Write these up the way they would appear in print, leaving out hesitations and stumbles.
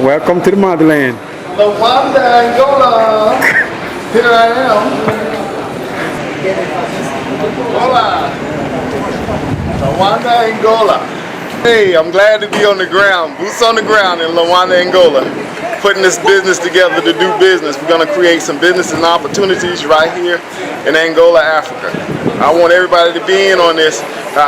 Welcome to the Motherland. Luanda Angola. Here I am. Hola. Luanda Angola. Hey, I'm glad to be on the ground, boots on the ground in Luanda Angola, putting this business together to do business. We're going to create some business and opportunities right here in Angola, Africa. I want everybody to be in on this.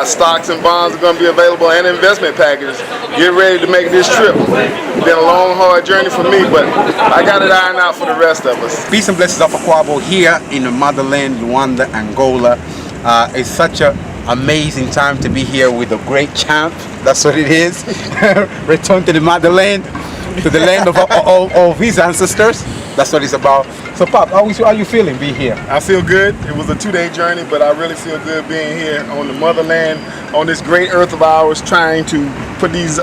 Stocks and bonds are going to be available and investment packages. Get ready to make this trip. It's been a long, hard journey for me, but I got it ironed out for the rest of us. Peace and blessings of Akwabo here in the Motherland, Luanda, Angola. It's such an amazing time to be here with a great champ. That's what it is. Return to the Motherland, to the land of his ancestors. That's what it's about. So Pop, how are you feeling being here? I feel good. It was a 2-day journey, but I really feel good being here on the Motherland, on this great earth of ours, trying to put these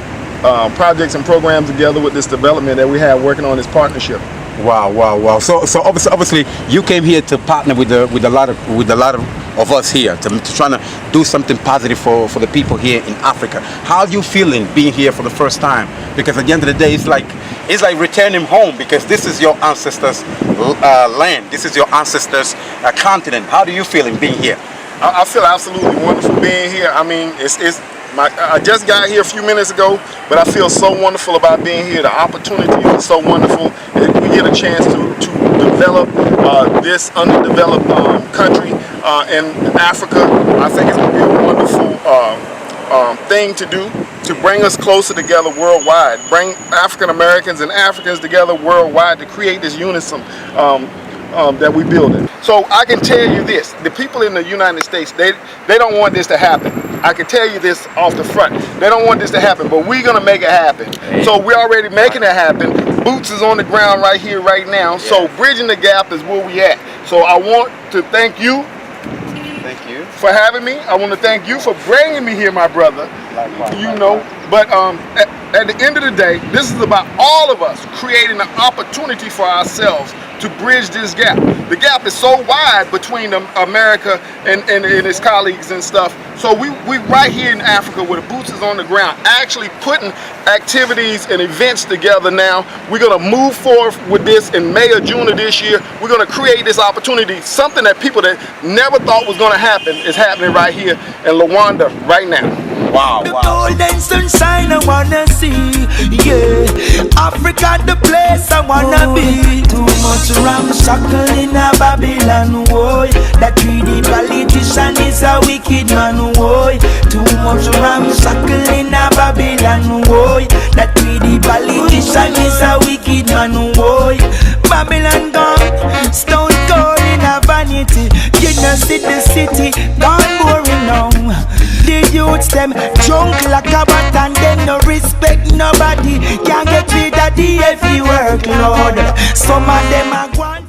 projects and programs together with this development that we have working on this partnership. Wow. So obviously you came here to partner with a lot of us here to trying to do something positive for the people here in Africa. How are you feeling being here for the first time? Because at the end of the day, it's like returning home, because this is your ancestors' land. This is your ancestors' continent. How do you feel in being here? I feel absolutely wonderful being here. I mean, I just got here a few minutes ago, but I feel so wonderful about being here. The opportunity is so wonderful. We get a chance to develop this underdeveloped country in Africa. I think it's going to be a wonderful thing to do to bring us closer together worldwide, bring African Americans and Africans together worldwide to create this unison that we building. So I can tell you this, the people in the United States, they don't want this to happen. I can tell you this off the front. They don't want this to happen, but we're gonna make it happen. So we're already making it happen. Boots is on the ground right here, right now. So bridging the gap is where we at. So I want to thank you. Thank you for having me. I want to thank you for bringing me here, my brother. But at the end of the day, this is about all of us creating an opportunity for ourselves to bridge this gap. The gap is so wide between America and its colleagues and stuff. So we right here in Africa, where the boots is on the ground, actually putting activities and events together now. We're gonna move forward with this in May or June of this year. We're gonna create this opportunity, something that people that never thought was gonna happen is happening right here in Luanda right now. Wow. The golden sunshine I wanna see, yeah. Africa the place I wanna be. Too much ramshackle in a Babylon, boy. That 3D politician is a wicked man, boy. Too much ramshackle in a Babylon, boy. That 3D politician is a wicked man, boy. Babylon gone, stone cold in a vanity. You know see the city gone boring now. The youths them drunk like a bat and them no respect nobody. Can't get rid of the heavy workload. Some of them are gone.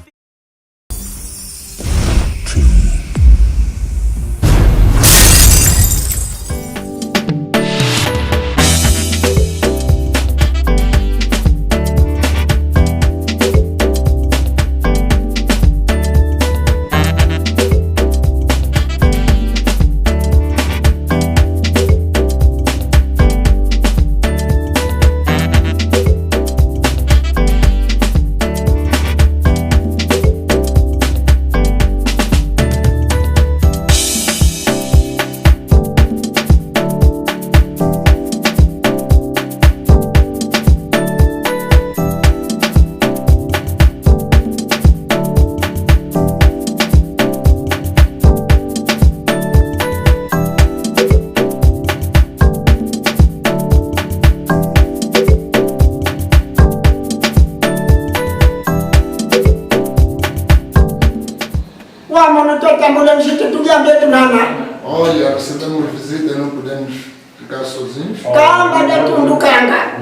Olha, recebemos visita e não podemos ficar sozinhos.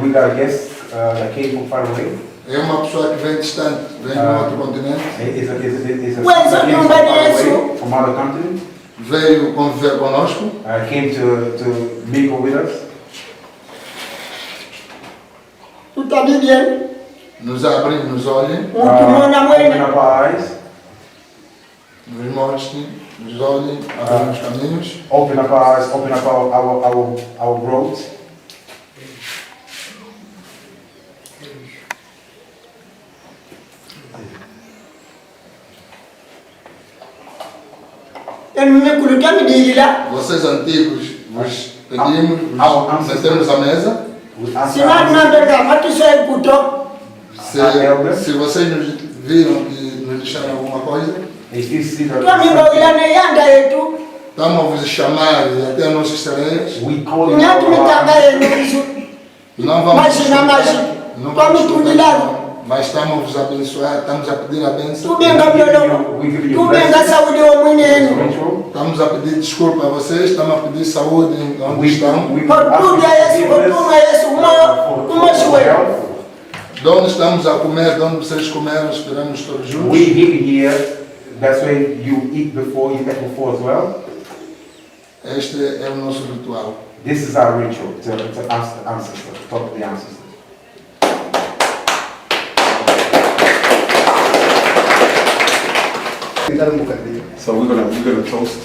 We got guests that came from far away. É uma pessoa que vem distante, vem de outro continente. Is a from other continent. Veio conviver conosco. Came to mingle with us. Nos abre, nos olha. Open up our eyes. Nos mostre, nos olhe, abre os caminhos. Open up our eyes, open up our roads. Vocês antigos, vos pedimos, sentemos à mesa. Se vocês nos viram que nos deixaram alguma coisa, estamos a vos chamar até a nossos terrenos. Não vamos mas estamos a vos abençoar, estamos a pedir a bênção. Estamos a pedir desculpa a vocês, estamos a pedir saúde onde estão. De onde estamos a comer, de onde vocês comeram, esperamos todos juntos. We eat here, that's why you eat before as well. Este é o nosso ritual. This is our ritual to ask the ancestors, talk to the ancestors. So we're gonna toast.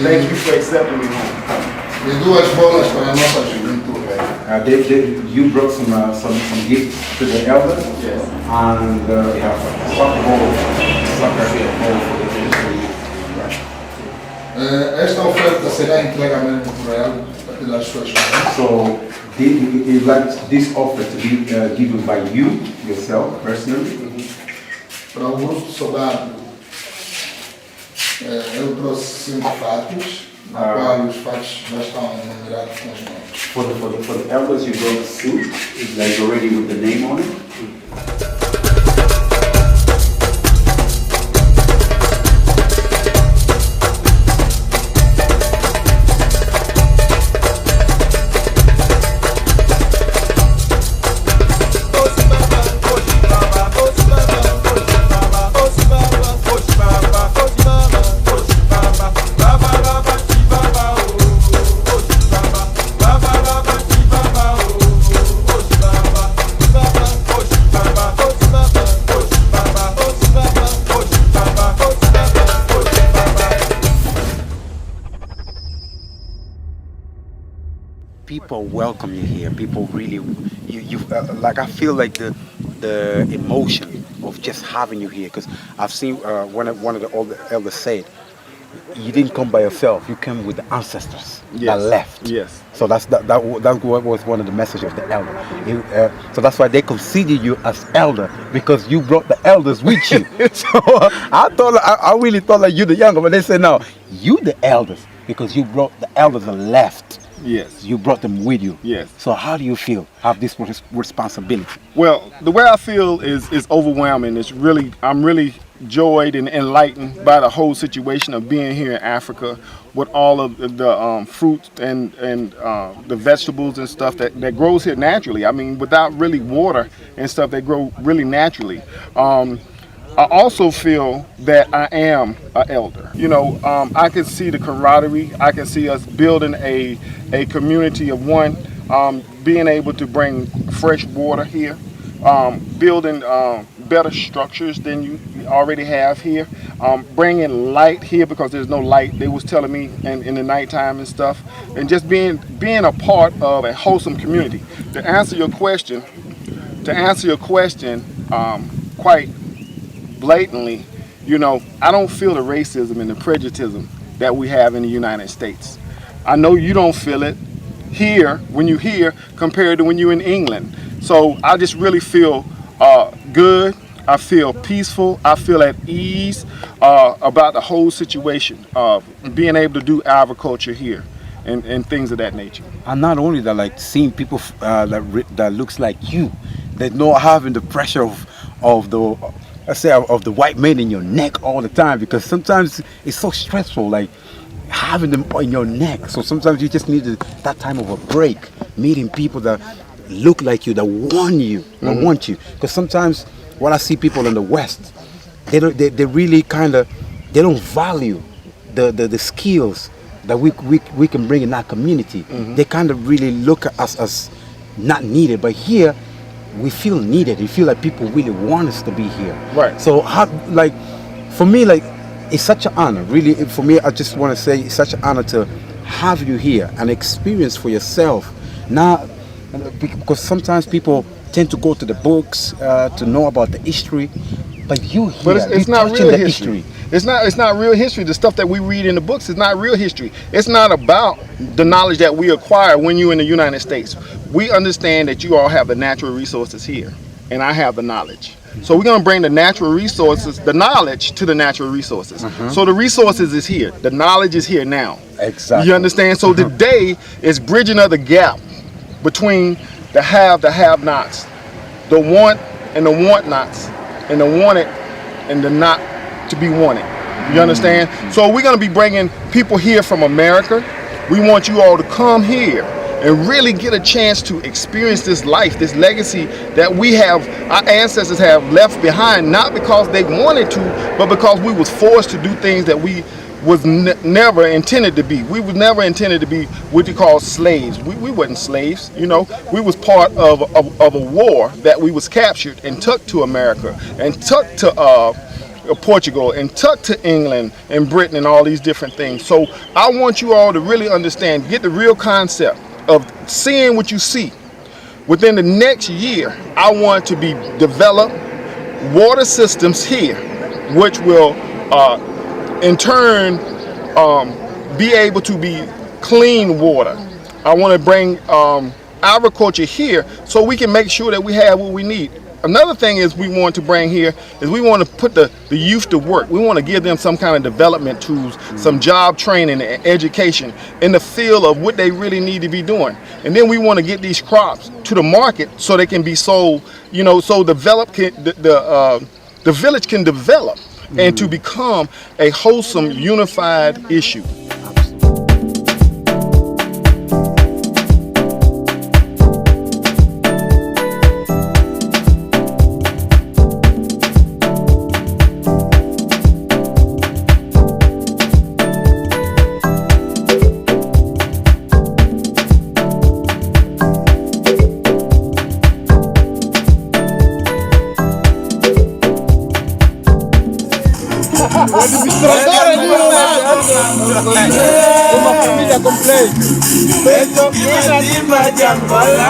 Thank you for accepting me home. E duas bolas para a nossa juventude. You brought some gifts to the elders, Yes. and we have a soccer ball for the kids. Esta oferta será entregue mesmo por ela, pelas suas mãos. So you'd like this offer to be given by you yourself personally. Para o grupo soldado, eu trouxe 5 fatos, na qual os fatos já estão numerados com os nomes. For the elders, you brought a suit, like already with the name on it. People welcome you here. People really, like I feel like the emotion of just having you here. Because I've seen one of the older elders said, you didn't come by yourself. You came with the ancestors that left. Yes. So that's what was one of the messages of the elder. So that's why they consider you as elder, because you brought the elders with you. So I really thought like you the younger, but they said no, you the elders, because you brought the elders and left. Yes. You brought them with you. Yes. So how do you feel? Have this responsibility? Well, the way I feel is overwhelming. I'm really joyed and enlightened by the whole situation of being here in Africa, with all of the fruits and the vegetables and stuff that grows here naturally. I mean, without really water and stuff, they grow really naturally. I also feel that I am an elder. You know, I can see the camaraderie. I can see us building a community of one, being able to bring fresh water here, building better structures than you already have here, bringing light here because there's no light. They was telling me in the nighttime and stuff, and just being a part of a wholesome community. To answer your question, quite blatantly, you know, I don't feel the racism and the prejudice that we have in the United States. I know you don't feel it here when you here compared to when you're in England. So I just really feel good. I feel peaceful. I feel at ease about the whole situation of being able to do agriculture here and things of that nature. And not only that, like seeing people that looks like you, that not having the pressure of the, let's say, of the white man in your neck all the time, because sometimes it's so stressful, like having them in your neck. So sometimes you just need that time of a break, meeting people that look like you, that want you, that want you. Because sometimes when I see people in the West, they really kind of, they don't value the skills that we can bring in our community, they kind of really look at us as not needed. But here, we feel needed. We feel like people really want us to be here. Right. So, like, for me, like, it's such an honor. Really, for me, I just want to say it's such an honor to have you here and experience for yourself. Now, because sometimes people tend to go to the books to know about the history, but you here, But it's you're not touching real the history. It's not real history. The stuff that we read in the books is not real history. It's not about the knowledge that we acquire when you're in the United States. We understand that you all have the natural resources here, and I have the knowledge. So we're going to bring the natural resources, the knowledge to the natural resources. So the resources is here. The knowledge is here now. Exactly. You understand? So today is bridging of the gap between the have-nots, the want and the want-nots, and the wanted and the not to be wanted. You understand? So we're going to be bringing people here from America. We want you all to come here and really get a chance to experience this life, this legacy that we have, our ancestors have left behind, not because they wanted to, but because we was forced to do things that we was never intended to be. We was never intended to be what you call slaves. We wasn't slaves, you know. We was part of a war that we was captured and took to America and took to Portugal and took to England and Britain and all these different things. So I want you all to really understand, get the real concept of seeing what you see. Within the next year, I want to be develop water systems here, which will in turn be able to be clean water. I want to bring agriculture here so we can make sure that we have what we need. Another thing is we want to bring here is we want to put the youth to work. We want to give them some kind of development tools, some job training and education in the field of what they really need to be doing. And then we want to get these crops to the market so they can be sold, you know, so the village can develop and to become a wholesome, unified issue. Uma família completa. Feito Diaspora de Angola.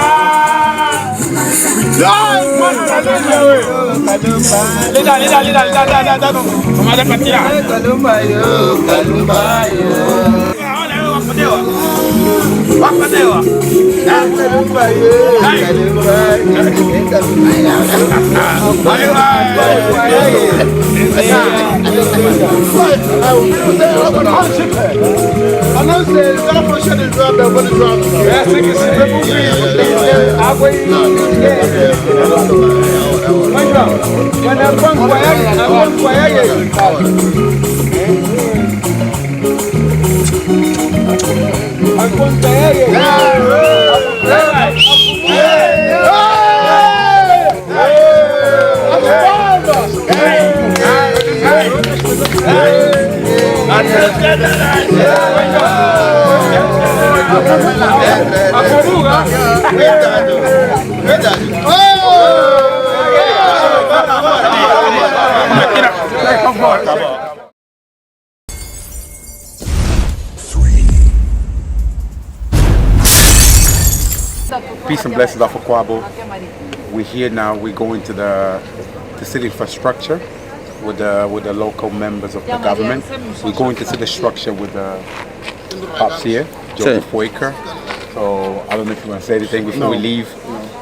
Peace and blessings off of Kwabo. We're here now. We're going to the city infrastructure with the local members of the government. We're going to see the structure with the pops here, Joseph Waker. So I don't know if you want to say anything before we leave.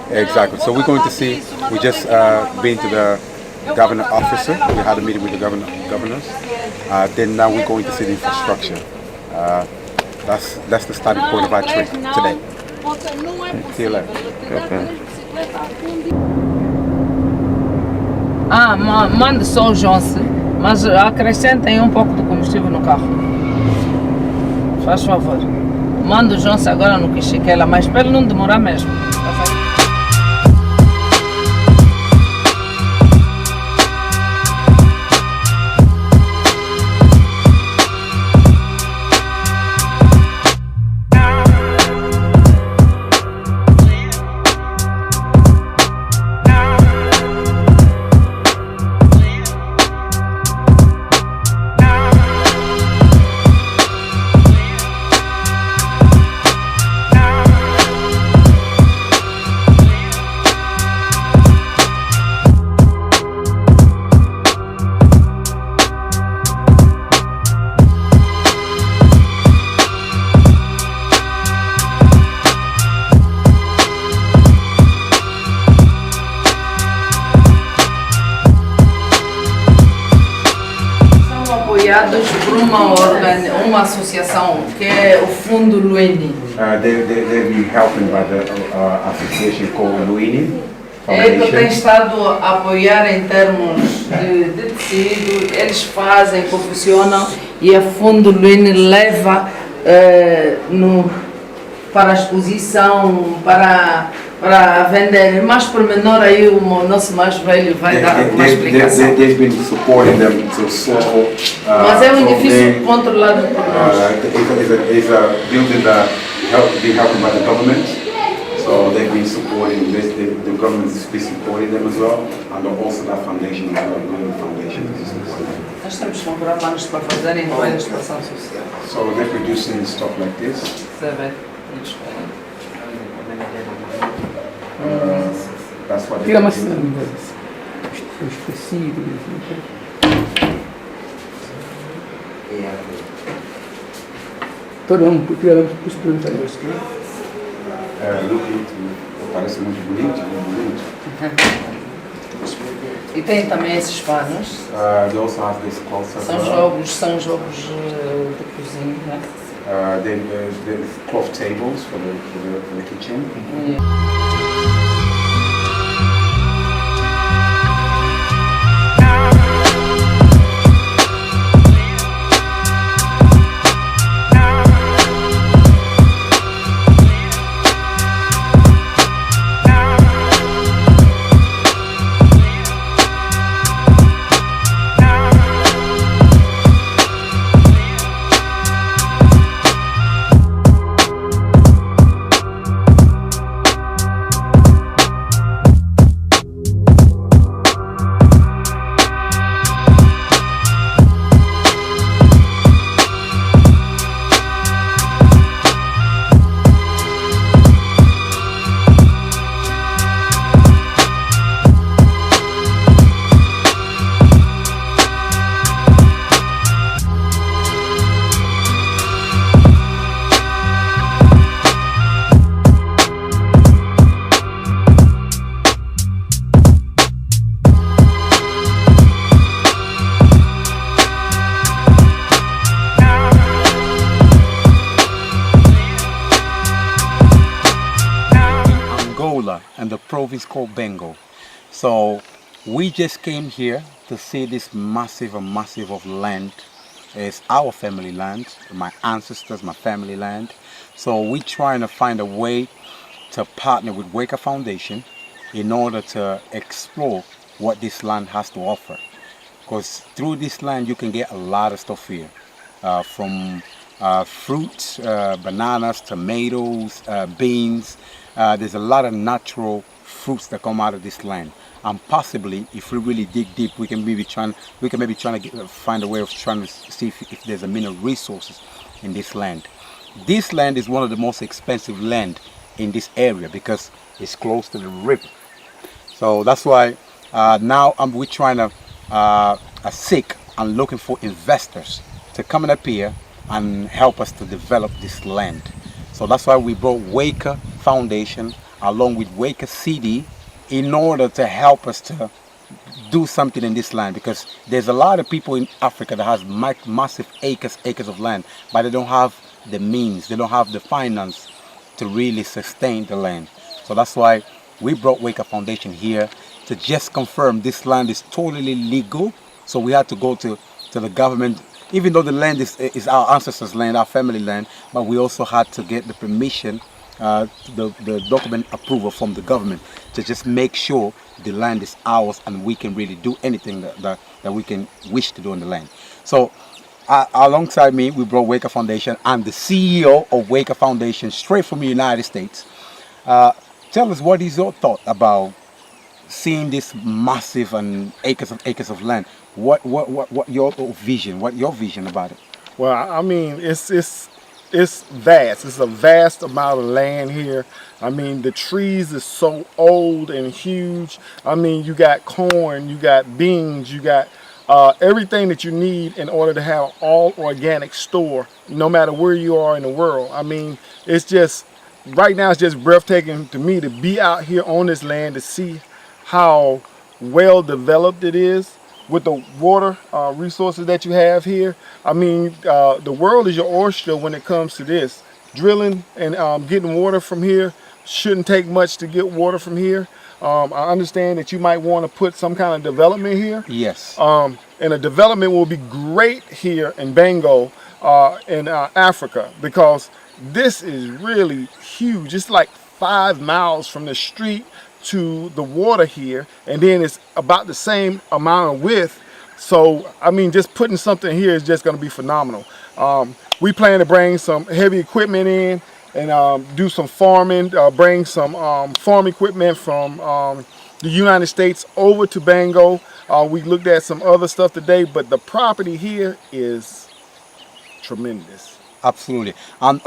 Exactly. So we're going to see. We just been to the governor officer. We had a meeting with the governors. Then now we're going to see the infrastructure. That's the starting point of our trip today. See you later. Mande só o Jonce, mas acrescentem um pouco de combustível no carro. Faz favor. Manda o Jonce agora no Quixiquela, mas para ele não demorar mesmo. apoiados por uma associação que é o Fundo Luini. They've been helping by the association called Luini É que tem Foundation. estado a apoiar em termos de tecido, eles fazem, confeccionam e a Fundo Luini leva para a exposição, para vender. Mais pormenor aí o nosso mais velho vai dar uma explicação. They've been supporting them to solve. Mas é um edifício controlado por nós. It's a building that being helped by the government. So they've been supporting this. The government has been supporting them as well, and also that foundation, the Luanda Foundation, is supporting them. Nós temos que comprar manos para fazerem com a estação social. So they're producing stuff like this. Você vê? That's what Fica they're mais producing. os tecidos. Todo mundo tira os produtores. Parece muito bonito, muito bonito. E tem também esses panos. They also have this cloth as São well. jogos de cozinha, né? They cloth tables for the kitchen. Angola and the province called Bengo. So we just came here to see this massive of land. It's our family land, my ancestors, my family land. So we're trying to find a way to partner with Waker Foundation in order to explore what this land has to offer. Because through this land you can get a lot of stuff here, from fruits, bananas, tomatoes, beans. There's a lot of natural fruits that come out of this land, and possibly, if we really dig deep, we can maybe trying to find a way of trying to see if there's a mineral resources in this land. This land is one of the most expensive land in this area because it's close to the river. So that's why now we're trying to seek and looking for investors to come up here and help us to develop this land. So that's why we brought Waker Foundation along with Waker CD in order to help us to do something in this land, because there's a lot of people in Africa that has massive acres of land, but they don't have the means, they don't have the finance to really sustain the land. So that's why we brought Waker Foundation here to just confirm this land is totally legal. So we had to go to the government, even though the land is our ancestors' land, our family land, but we also had to get the permission, the document approval from the government to just make sure the land is ours and we can really do anything that we can wish to do on the land. So alongside me, we brought Waker Foundation. I'm the CEO of Waker Foundation, straight from the United States. Tell us, what is your thought about seeing this massive and acres of land? What your vision? What your vision about it? Well, I mean, it's vast. It's a vast amount of land here. I mean, the trees is so old and huge. I mean, you got corn, you got beans, you got everything that you need in order to have an all organic store, no matter where you are in the world. I mean, it's just, right now it's just breathtaking to me to be out here on this land to see how well developed it is. with the water resources that you have here, I mean, the world is your oyster when it comes to this. Drilling and getting water from here shouldn't take much to get water from here. I understand that you might want to put some kind of development here. Yes. And a development will be great here in Bango, in Africa, because this is really huge. It's like 5 miles from the street to the water here, and then it's about the same amount of width. So, I mean, just putting something here is just going to be phenomenal. We plan to bring some heavy equipment in and do some farming, bring some farm equipment from the United States over to Bango. We looked at some other stuff today, but the property here is tremendous. Absolutely. And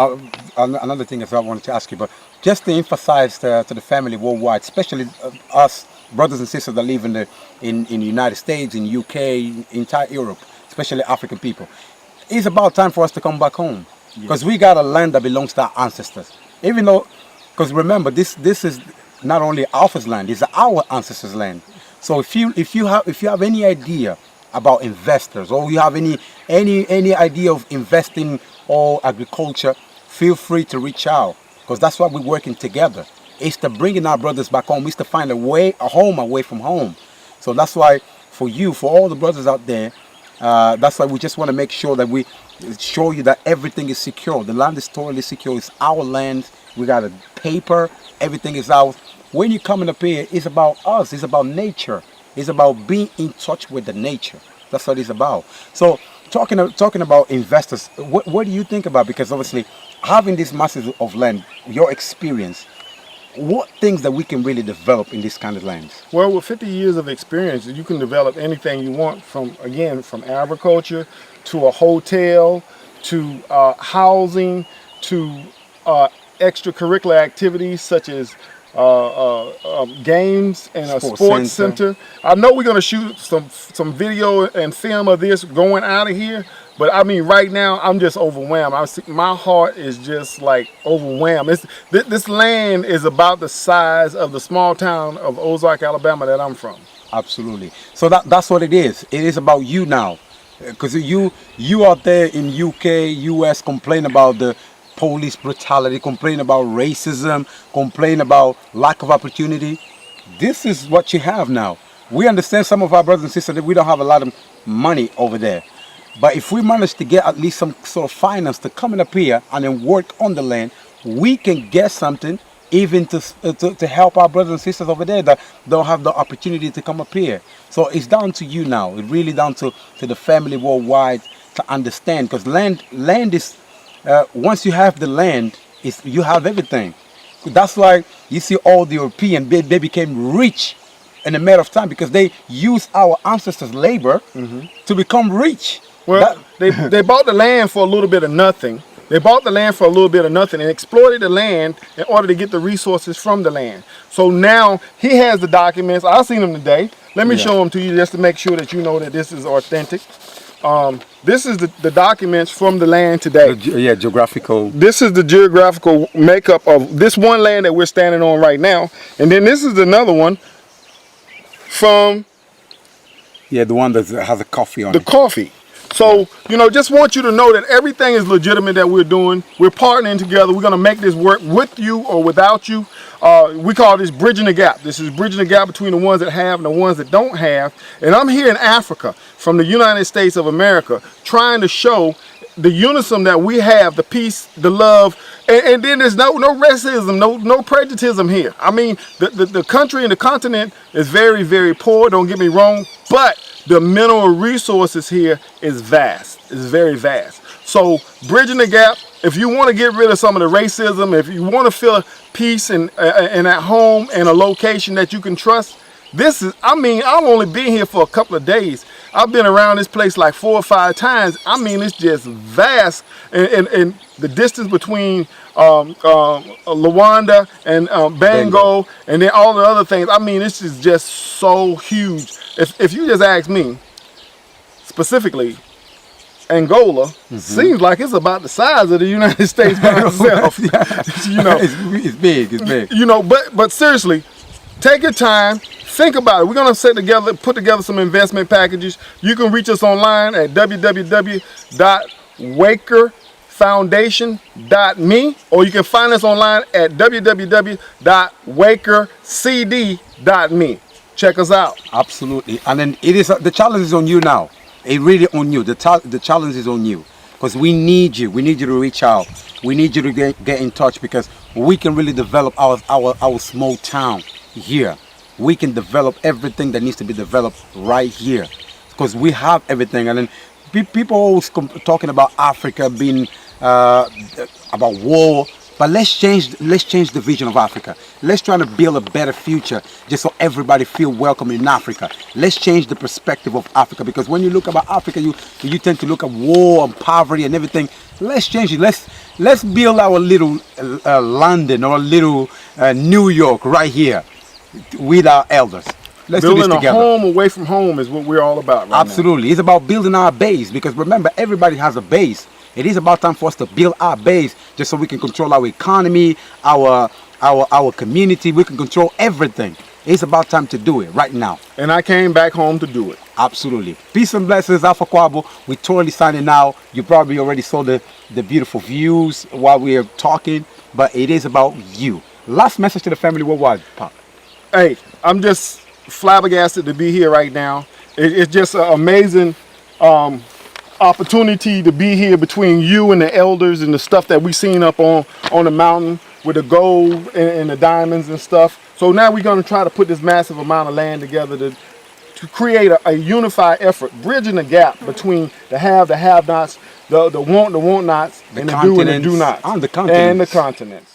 another thing is I wanted to ask you, but just to emphasize to the family worldwide, especially us brothers and sisters that live in the United States, in UK, entire Europe, especially African people, it's about time for us to come back home, because we got a land that belongs to our ancestors. Even though, because remember, this is not only Alpha's land, it's our ancestors' land. So if you have any idea about investors, or you have any idea of investing or agriculture, feel free to reach out, because that's why we're working together. It's to bringing our brothers back home. It's to find a home away from home. So that's why for all the brothers out there, that's why we just want to make sure that we show you that everything is secure. The land is totally secure. It's our land. We got a paper. Everything is ours. When you're coming up here, it's about us. It's about nature. It's about being in touch with the nature. That's what it's about. So talking about investors, what do you think about? Because obviously, having this masses of land, your experience, what things that we can really develop in this kind of lands? Well, with 50 years of experience, you can develop anything you want, from agriculture to a hotel, to housing, to extracurricular activities such as games and a sports center. I know we're going to shoot some video and film of this going out of here, but I mean, right now I'm just overwhelmed. My heart is just like overwhelmed. This land is about the size of the small town of Ozark, Alabama that I'm from. Absolutely. So that's what it is. It is about you now, because you out there in UK, US, complain about the police brutality, complain about racism, complain about lack of opportunity. This is what you have now. We understand some of our brothers and sisters that we don't have a lot of money over there. But if we manage to get at least some sort of finance to come in up here and then work on the land, we can get something even to help our brothers and sisters over there that don't have the opportunity to come up here. So it's down to you now. It's really down to the family worldwide to understand, because land is, once you have the land, you have everything. That's why you see all the Europeans, they became rich in a matter of time, because they used our ancestors' labor to become rich. Well, they bought the land for a little bit of nothing. They bought the land for a little bit of nothing and exploited the land in order to get the resources from the land. So now he has the documents. I've seen them today. Let me show them to you just to make sure that you know that this is authentic. This is the documents from the land today. Geographical. This is the geographical makeup of this one land that we're standing on right now. And then this is another one from... Yeah, the one that has a coffee on it. The coffee. So, you know, just want you to know that everything is legitimate that we're doing. We're partnering together. We're going to make this work with you or without you. We call this bridging the gap. This is bridging the gap between the ones that have and the ones that don't have. And I'm here in Africa from the United States of America trying to show the unison that we have, the peace, the love, and then there's no racism, no prejudice here. I mean, the country and the continent is very, very poor, don't get me wrong, but the mineral resources here is vast. It's very vast. So bridging the gap, if you want to get rid of some of the racism, if you want to feel peace and at home in a location that you can trust, this is, I mean, I've only been here for a couple of days. I've been around this place like 4 or 5 times. I mean, it's just vast. And the distance between Luanda and Bango, and then all the other things, I mean, this is just so huge. If you just ask me, specifically, Angola seems like it's about the size of the United States by itself. You know, it's big. You know, but seriously, take your time, think about it. We're gonna put together some investment packages. You can reach us online at www.wakerfoundation.me, or you can find us online at www.wakercd.me. Check us out. Absolutely. And then it is the challenge is on you now. It really on you. The challenge is on you, because we need you. We need you to reach out. We need you to get in touch, because we can really develop our small town here. We can develop everything that needs to be developed right here, because we have everything. And then people always talking about Africa being about war. But let's change the vision of Africa. Let's try to build a better future, just so everybody feel welcome in Africa. Let's change the perspective of Africa, because when you look about Africa, you tend to look at war and poverty and everything. Let's change it. Let's build our little London or a little New York right here with our elders. Let's do this together. Building a home away from home is what we're all about right Absolutely. It's about building our base, because remember, everybody has a base. It is about time for us to build our base, just so we can control our economy, our community. We can control everything. It's about time to do it right now. And I came back home to do it. Absolutely. Peace and blessings, Alpha Kwabo. We're totally signing out. You probably already saw the beautiful views while we are talking, but it is about you. Last message to the family worldwide, Pop. Hey, I'm just flabbergasted to be here right now. It's just an amazing opportunity to be here between you and the elders and the stuff that we seen up on the mountain with the gold and the diamonds and stuff. So now we're going to try to put this massive amount of land together to create a unified effort, bridging the gap between the have-nots, the want-nots, and the do and the do-nots, and the continents.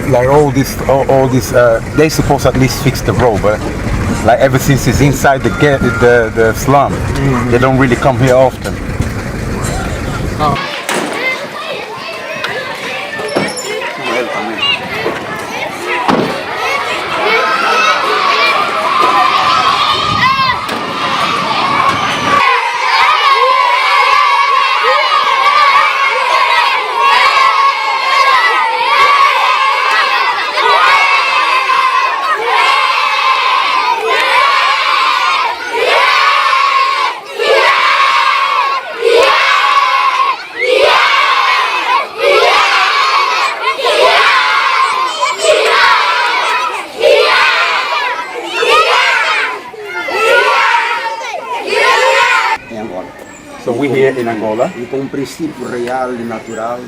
Like all this, they supposed to at least fix the road, but like ever since it's inside the slum, they don't really come here often. So we're here in Angola. E com um princípio real e natural,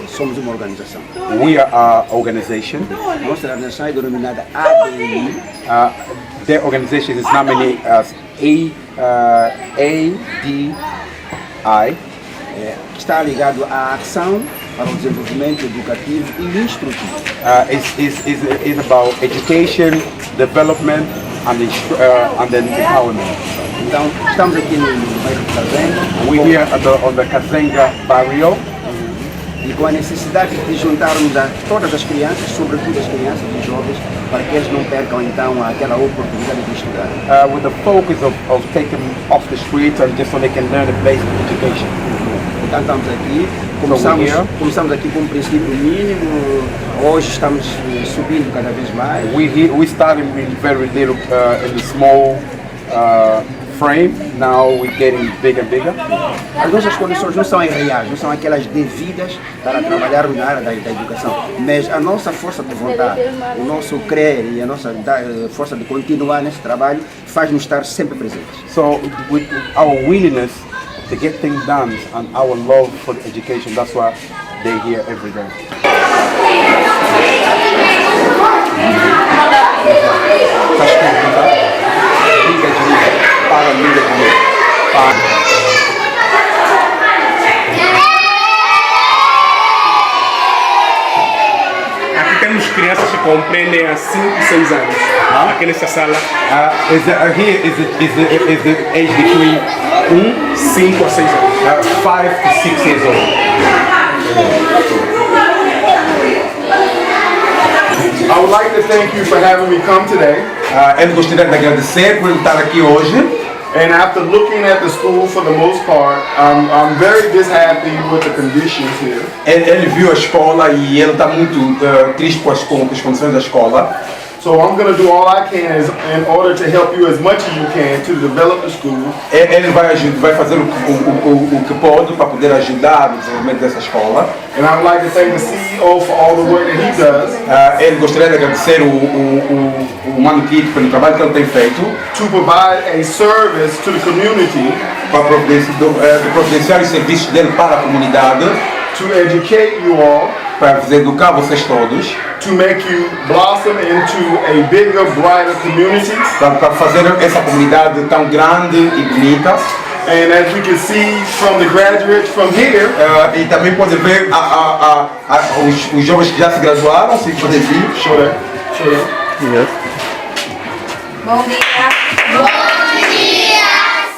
somos uma organização. We are our organization. Nossa organização é denominada ADI. Their organization is nominated as ADI. Está ligado à ação para o desenvolvimento educativo e instrutivo. It's about education, development, and then empowerment. Então, estamos aqui no bairro de Cazenga. We're here on the Kazenga barrio. E com a necessidade de juntarmos a todas as crianças, sobretudo as crianças e jovens, para que eles não percam então aquela oportunidade de estudar. With the focus of taking them off the streets and just so they can learn the basic education. Então estamos aqui, começamos aqui com um princípio mínimo, hoje estamos subindo cada vez mais. We started with very little in the small frame, now we're getting bigger and bigger. As nossas condições não são irreais, não são aquelas devidas para trabalharmos na área da educação, mas a nossa força de vontade, o nosso crer e a nossa força de continuar nesse trabalho faz-nos estar sempre presentes. So with our willingness to get things done and our love for education, that's why they're here every day. Aqui temos crianças que compreendem há 5, 6 anos. Aqui nessa sala. Here is the age between 5 a 6 anos. 5 to 6 years old. I would like to thank you for having me come today. Eu gostaria de agradecer por estar aqui hoje. And after looking at the school for the most part, I'm very dishappy with the conditions here. Ele viu a escola e ele está muito triste com as condições da escola. So I'm going to do all I can in order to help you as much as you can to develop the school. Ele vai fazer o que pode para poder ajudar no desenvolvimento dessa escola. And I would like to thank the CEO for all the work that he does. Ele gostaria de agradecer o Mano Kit pelo trabalho que ele tem feito. To provide a service to the community. Para providenciar os serviços dele para a comunidade. To educate you all. Para educar vocês todos. To make you blossom into a bigger, brighter community. Para fazer essa comunidade tão grande e bonita. And as we can see from the graduates from here, e também pode ver os jovens que já se graduaram, se pode vir. Show that. Yes. Bom dia. Bom dia,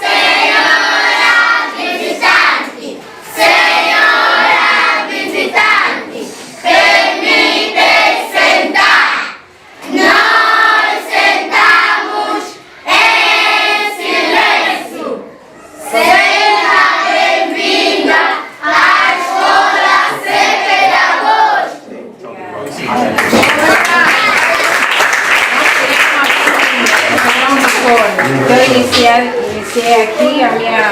senhora visitante. Senhora visitante, permite sentar. Nós sentamos em silêncio. Seja bem-vinda à Escola CP de Agosto. Eu iniciei aqui a minha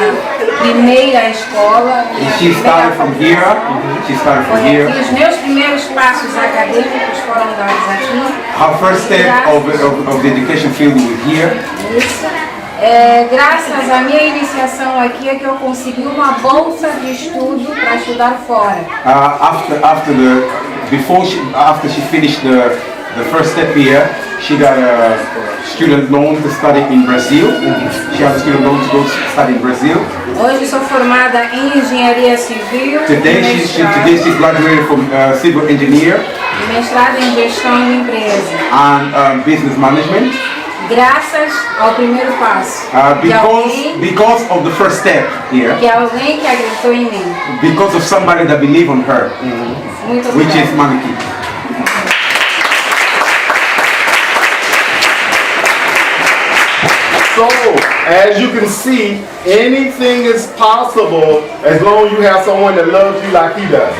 primeira escola. She started from here. Aqui, os meus primeiros passos acadêmicos foram dados aqui. Her first step of the education field was here. Isso. Graças à minha iniciação aqui é que eu consegui uma bolsa de estudo para estudar fora. After she finished the first step here, she got a student loan to study in Brazil. She had a student loan to go study in Brazil. Hoje sou formada em engenharia civil. Today she's graduated from civil engineer. Mestrado em gestão de empresa. And business management. Graças ao primeiro passo. Because of the first step here. Que é alguém que acreditou em mim. Because of somebody that believed on her. Muito obrigada. Which is Manaki. So, as you can see, anything is possible as long as you have someone that loves you like he does.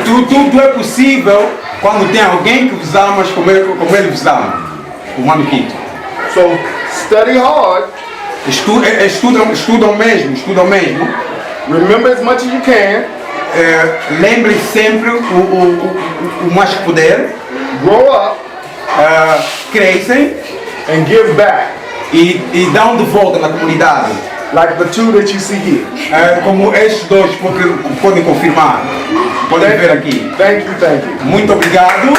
Tudo é possível quando tem alguém que vos ama como ele vos ama. O Mano Quito. So, study hard. Estudam mesmo. Remember as much as you can. Lembre sempre o mais que puder. Grow up. Crescem. And give back. E dão de volta na comunidade. Like the two that you see here. Como estes dois, porque podem confirmar. Podem ver aqui. Thank you. Muito obrigado.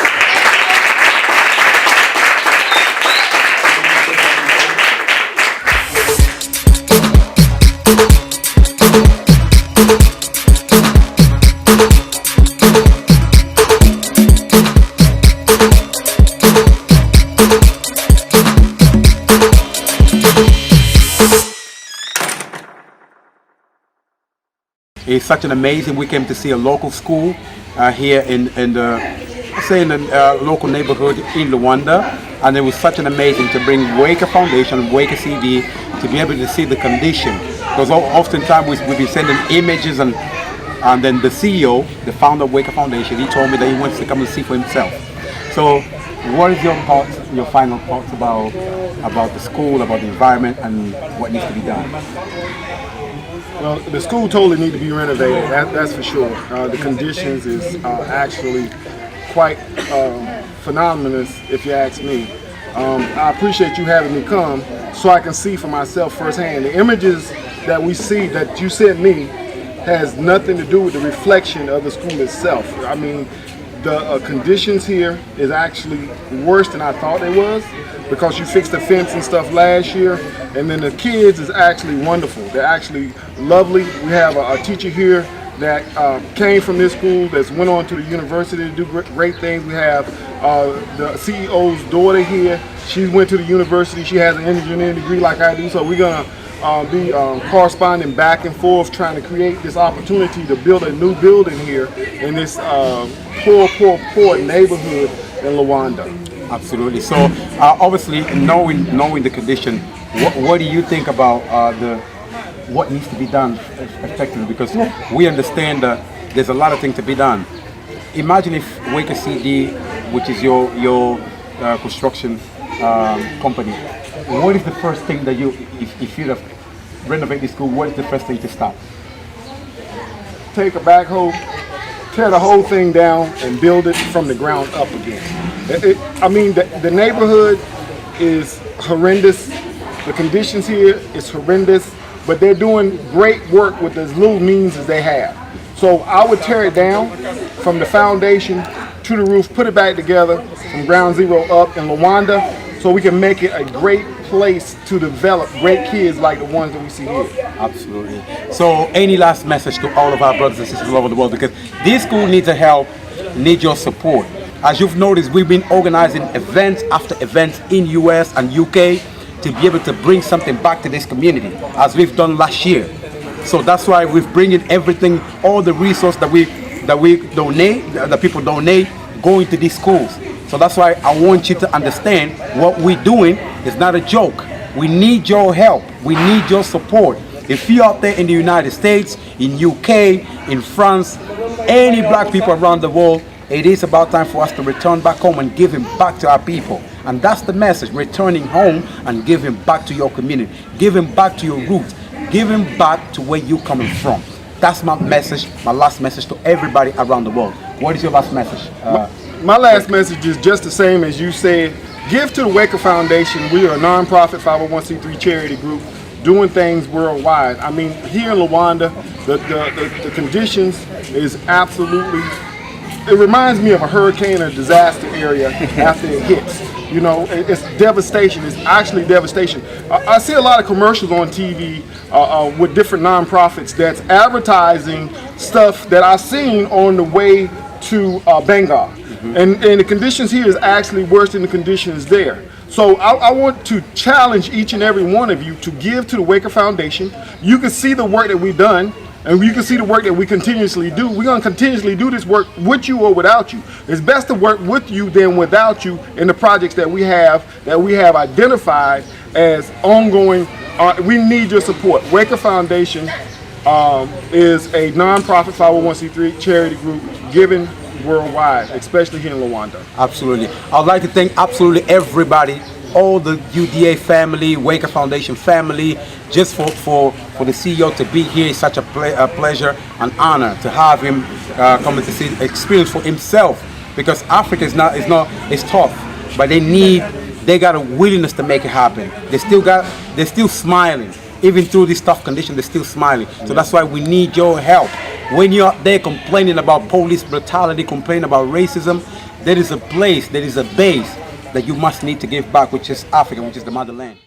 It's such an amazing. We came to see a local school here in the local neighborhood in Luanda, and it was such an amazing to bring Wake Foundation, Wake CD, to be able to see the condition. Because oftentimes we've been sending images, and then the CEO, the founder of Wake Foundation, he told me that he wants to come and see for himself. So, what is your thoughts, your final thoughts about the school, about the environment, and what needs to be done? Well, the school totally need to be renovated. That's for sure. The conditions is actually quite phenomenal, if you ask me. I appreciate you having me come so I can see for myself firsthand. The images that we see that you sent me has nothing to do with the reflection of the school itself. I mean, the conditions here is actually worse than I thought it was, because you fixed the fence and stuff last year, and then the kids is actually wonderful. They're actually lovely. We have a teacher here that came from this school, that's went on to the university to do great things. We have the CEO's daughter here. She went to the university. She has an engineering degree like I do, so we're gonna be corresponding back and forth, trying to create this opportunity to build a new building here in this poor neighborhood in Luanda. Absolutely. So obviously, knowing the condition, what do you think about what needs to be done effectively? Because we understand that there's a lot of things to be done. Imagine if Wake CD, which is your construction company, what is the first thing that if you renovate the school, what is the first thing to start? Take a backhoe, tear the whole thing down, and build it from the ground up again. I mean, the neighborhood is horrendous. The conditions here is horrendous, but they're doing great work with as little means as they have. So I would tear it down from the foundation to the roof, put it back together from ground zero up in Luanda, so we can make it a great place to develop great kids like the ones that we see here. Absolutely. So any last message to all of our brothers and sisters all over the world? Because this school needs your help, needs your support. As you've noticed, we've been organizing events after events in US and UK to be able to bring something back to this community, as we've done last year. So that's why we're bringing everything, all the resources that we donate, that people donate, going to these schools. So that's why I want you to understand what we're doing is not a joke. We need your help. We need your support. If you're out there in the United States, in UK, in France, any black people around the world, it is about time for us to return back home and give him back to our people. And that's the message, returning home and giving back to your community, giving back to your roots, giving back to where you're coming from. That's my message, my last message to everybody around the world. What is your last message? My last message is just the same as you said. Give to the Wake Foundation. We are a non-profit 501c3 charity group doing things worldwide. I mean, here in Luanda, the conditions is absolutely, it reminds me of a hurricane or disaster area after it hits. You know, it's devastation. It's actually devastation. I see a lot of commercials on TV with different nonprofits that's advertising stuff that I've seen on the way to Bengal. And the conditions here is actually worse than the conditions there. So I want to challenge each and every one of you to give to the Wake Foundation. You can see the work that we've done, and you can see the work that we continuously do. We're going to continuously do this work with you or without you. It's best to work with you than without you in the projects that we have identified as ongoing. We need your support. Wake Foundation is a non-profit 501c3 charity group giving worldwide, especially here in Luanda. Absolutely. I'd like to thank absolutely everybody, all the UDA family, Wake Foundation family, just for the CEO to be here. It's such a pleasure and honor to have him coming to see experience for himself, because Africa is tough, but they got a willingness to make it happen. They're still smiling. Even through this tough condition, they're still smiling. So that's why we need your help. When you're out there complaining about police brutality, complaining about racism, there is a place, there is a base that you must need to give back, which is Africa, which is the motherland.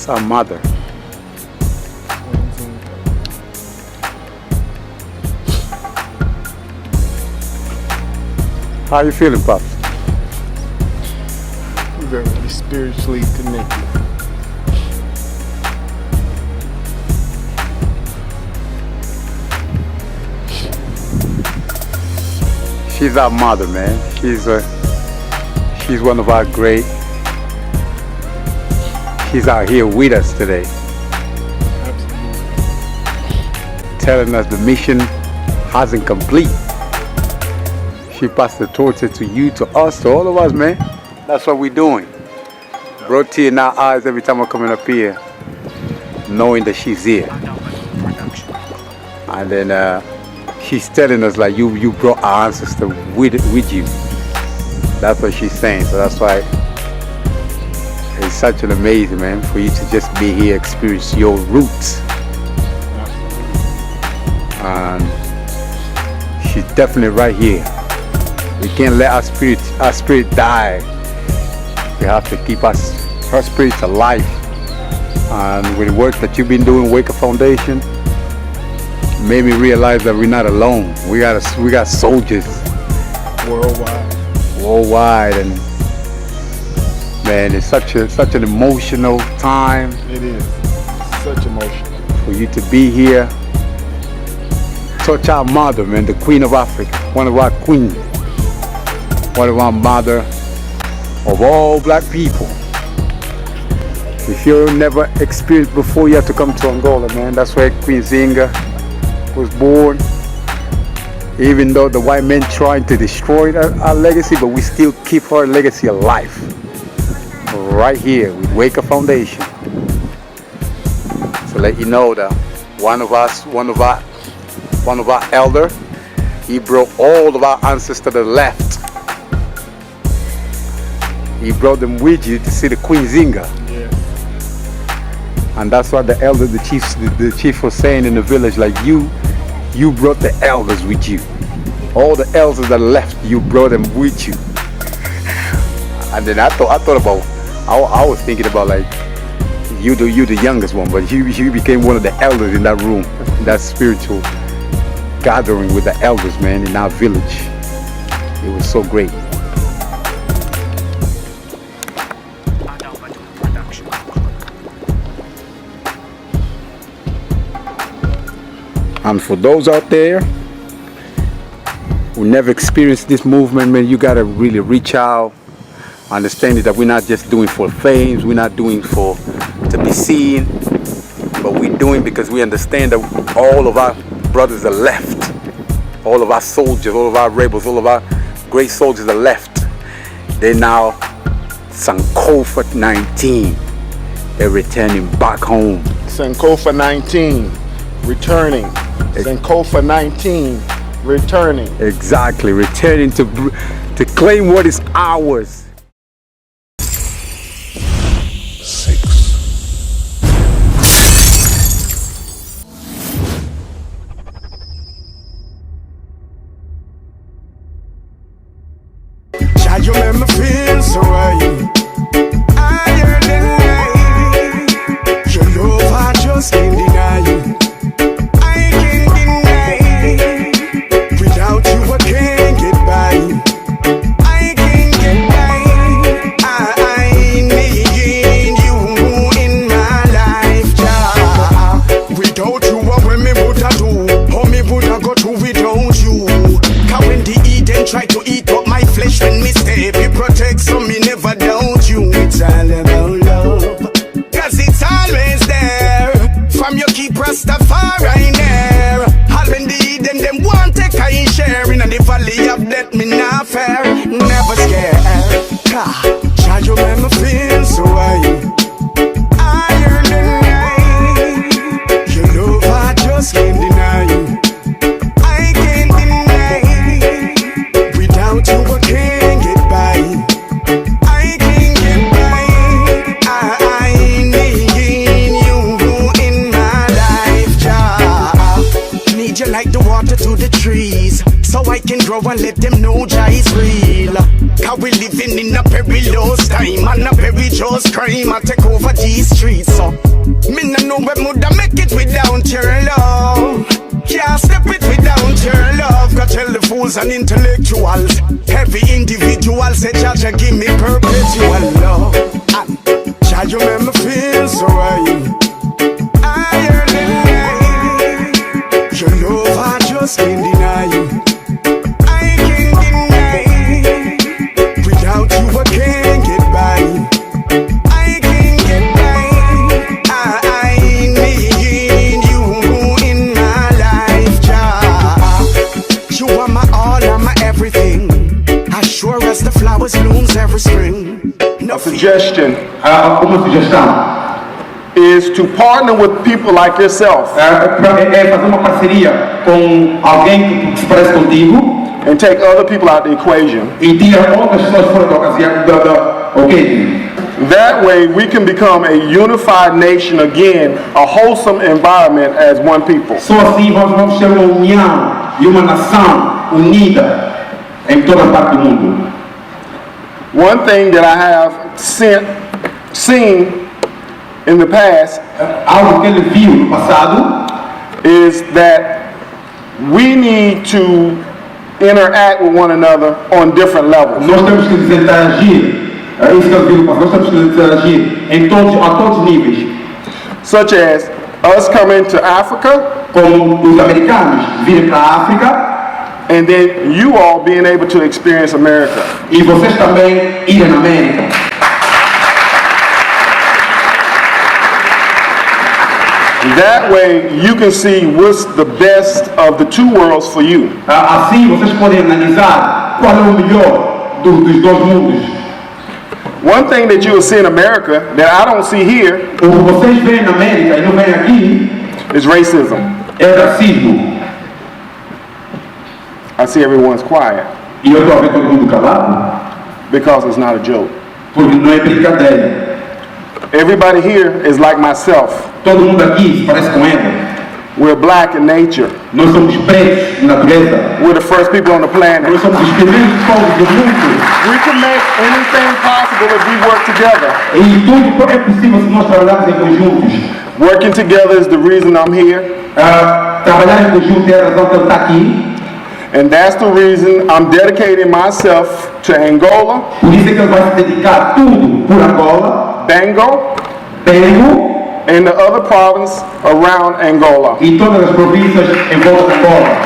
That's our mother. How you feeling, Pops? Very spiritually connected. She's our mother, man. She's one of our great. She's out here with us today. Absolutely. Telling us the mission hasn't complete. She passed the torch to you, to us, to all of us, man. That's what we're doing. Brought tears in our eyes every time we're coming up here, knowing that she's here. And then she's telling us like you brought our ancestor with you. That's what she's saying. So that's why it's such an amazing, man, for you to just be here, experience your roots. And she's definitely right here. We can't let our spirit die. We have to keep her spirit alive. And with the work that you've been doing, Wake Up Foundation, made me realize that we're not alone. We got soldiers worldwide, and man, it's such an emotional time. It is such emotion for you to be here. Touch our mother, man, the Queen of Africa, one of our queens. One of our mother of all black people. If you never experienced before, you have to come to Angola, man. That's where Queen Zinga was born. Even though the white men trying to destroy our legacy, but we still keep her legacy alive. Right here with Wake Up Foundation. So let you know that one of our elder, he brought all of our ancestors that left. He brought them with you to see the Queen Zinga. Yes. And that's what the elder, the chief was saying in the village, like you brought the elders with you. All the elders that left, you brought them with you. And then I was thinking about like, you the youngest one, but you became one of the elders in that room, that spiritual gathering with the elders, man, in our village. It was so great. And for those out there who never experienced this movement, man, you gotta really reach out, understanding that we're not just doing for fame, we're not doing to be seen, but we're doing because we understand that all of our brothers are left, all of our soldiers, all of our rebels, all of our great soldiers are left. They're now Sankofa19. They're returning back home. Sankofa19 returning. Sankofa19 returning. Exactly, returning to claim what is ours. 6. Child, you make me feel so right. Higher than light. Your love, I just can't deny you. Try to eat up my flesh when me stay. Be protect so me never doubt you. It's all about love, cause it's always there. From your keep Rastafari there. All when the Eden them want take I share. In the valley of death me not fair. Never scared. Child, you make me feel so high. Higher than light. Your love I just can't deny you. To the trees, so I can grow and let them know Jah is real. Cause we living in a perilous time and a perilous close crime I take over these streets. So me no know where woulda make it without your love. Can't step it without your love. Go tell the fools and intellectuals, every individual say Jaja give me perpetual love. And Jah you make me feel so right. Higher than life. Your love I just can't deny you. I can't deny. Without you I can't get by. I can't get by. I need you in my life, Jah. You are my all and my everything. As sure as the flowers blooms every spring. A suggestion Uma sugestão is to partner with people like yourself é fazer uma parceria com alguém que se parece contigo and take other people out of the equation. e tira outras pessoas fora da ocasião da occasion. That way we can become a unified nation again, a wholesome environment as one people. Só assim vamos ter uma união e uma nação unida em toda parte do mundo. One thing that I have seen in the past Algo que ele viu no passado is that we need to interact with one another on different levels. nós temos que interagir. É isso que ele viu no passado. Nós temos que interagir a todos os níveis. Such as us coming to Africa, Como os americanos virem para a África and then you all being able to experience America. e vocês também irem na América. That way you can see what's the best of the two worlds for you. Assim vocês podem analisar qual é o melhor dos dois mundos. One thing that you will see in America that I don't see here O que vocês veem na América e não veem aqui is racism. é racismo. I see everyone's quiet E eu estou a ver todo mundo calado because it's not a joke. porque não é brincadeira. Everybody here is like myself. Todo mundo aqui se parece com ele. We're black in nature. Nós somos pretos na natureza. We're the first people on the planet. Nós somos os primeiros povos do mundo. We can make anything possible if we work together. E tudo é possível se nós trabalharmos em conjuntos. Working together is the reason I'm here. Trabalhar em conjunto é a razão que ele está aqui. And that's the reason I'm dedicating myself to Angola, Por isso é que ele vai se dedicar tudo por Angola, Bengo, Bengo and the other province around Angola. e todas as províncias em volta de Angola.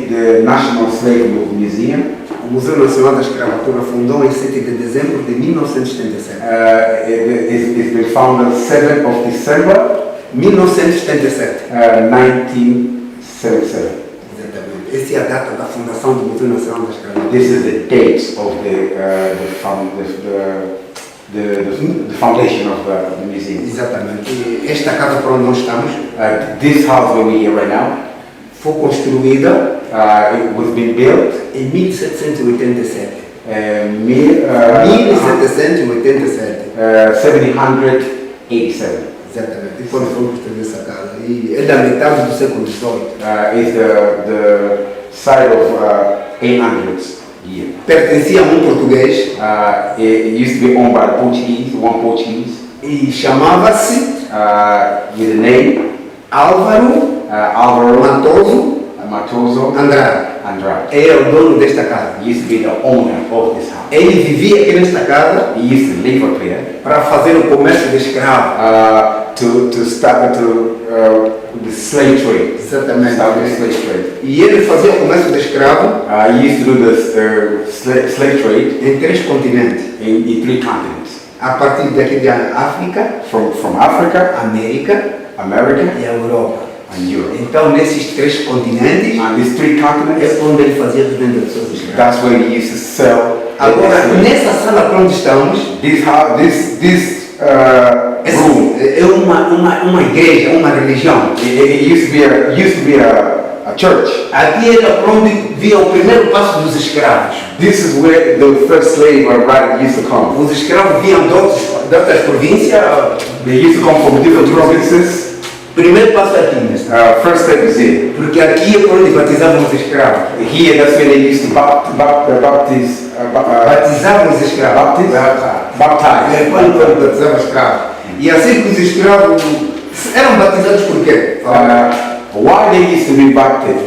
The National Slave Museum. O Museu Nacional da Escravatura fundou em 7 de dezembro de 1977. It's been founded 7th of December 1977. 1977. Exatamente. Essa é a data da fundação do Museu Nacional da Escravatura. This is the date of the foundation of the museum. Exatamente. E esta casa por onde nós estamos, This house where we are right now, foi construída it was being built em 1787. 1787. 1787. Exatamente. E quando foi construída essa casa? E é da metade do século XVIII. Is the side of 800s year. Pertencia a português. It used to be owned by one Portuguese. E chamava-se with the name Álvaro Álvaro Matoso Matoso Andrade. Era o dono desta casa. Used to be the owner of this house. Ele vivia aqui nesta casa He used to live up here para fazer o comércio de escravo. to start the slave trade. Exatamente. Start the slave trade. E ele fazia o comércio de escravo He used to do the slave trade em 3 continentes. in 3 continents. A partir daqui da África, From Africa, América e a Europa. and Europe. Então, nesses 3 continentes, And these 3 continents, é onde ele fazia a venda de seus escravos. that's where he used to sell. Agora, nessa sala para onde estamos, room, é uma igreja, uma religião. it used to be a church. Aqui era para onde via o primeiro passo dos escravos. This is where the first slave arrived used to come. Os escravos vinham de outras províncias. They used to come from different provinces. Primeiro passo é aqui, mestre. First step is here. Porque aqui é para onde batizavam os escravos. Here, that's where they used to baptize. Batizavam os escravos. Baptize. É quando batizavam os escravos. E assim que os escravos eram batizados por quê? Why they used to be baptized?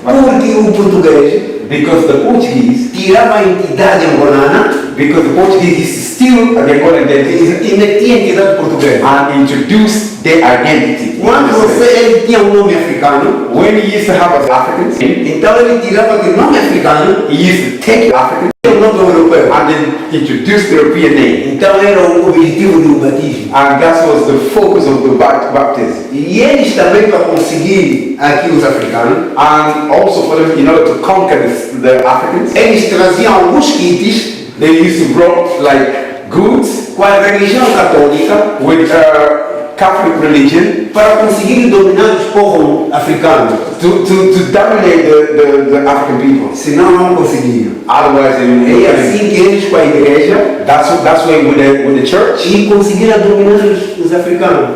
Porque o português, Because the Portuguese, tirava a entidade angolana, because the Portuguese used to steal the Angolan identity e metia a entidade portuguesa. and introduce their identity. Quando ele tinha um nome africano, When he used to have an African name, então ele tirava aquele nome africano he used to take the African e o nome europeu. and then introduce the European name. Então era o objetivo do batismo. And that was the focus of the baptism. E eles também, para conseguir aqui os africanos, And also for them, in order to conquer the Africans, eles traziam alguns kits they used to bring like goods com a religião católica with Catholic religion para conseguir dominar os povos africanos. to dominate the African people. Senão não conseguiam. Otherwise, É assim que eles com a igreja that's why with the church, e conseguiram dominar os africanos.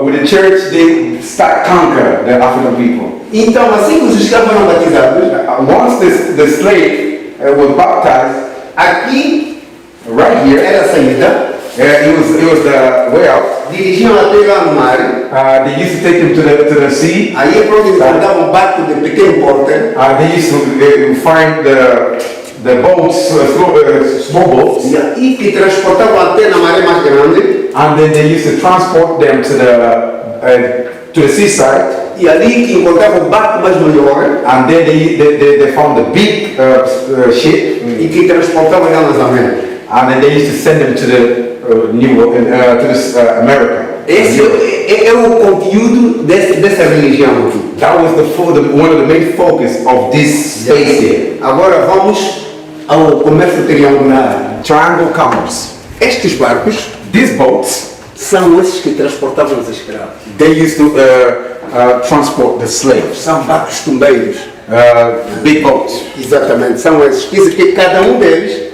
with the church they start conquer the African people. Então, assim que os escravos foram batizados, Once the slave was baptized, aqui right here, era a saída, it was the way out. dirigiam até lá no mar. They used to take him to the sea. Aí é para onde mandavam um barco de pequeno porte. They used to find the boats, small boats, E que transportavam até na maré mais grande. and then they used to transport them to the seaside. E ali que encontravam um barco mais maior. And then they found the big ship, E que transportavam lá nas Américas. and then they used to send them to the America. Esse é o conteúdo dessa religião aqui. That was one of the main focus of this space here. Agora vamos ao comércio triangular. Triangle commerce. Estes barcos These boats, são esses que transportavam os escravos. they used to transport the slaves. São barcos tumbeiros. Big boats. Exatamente, são esses. Quer dizer que cada um deles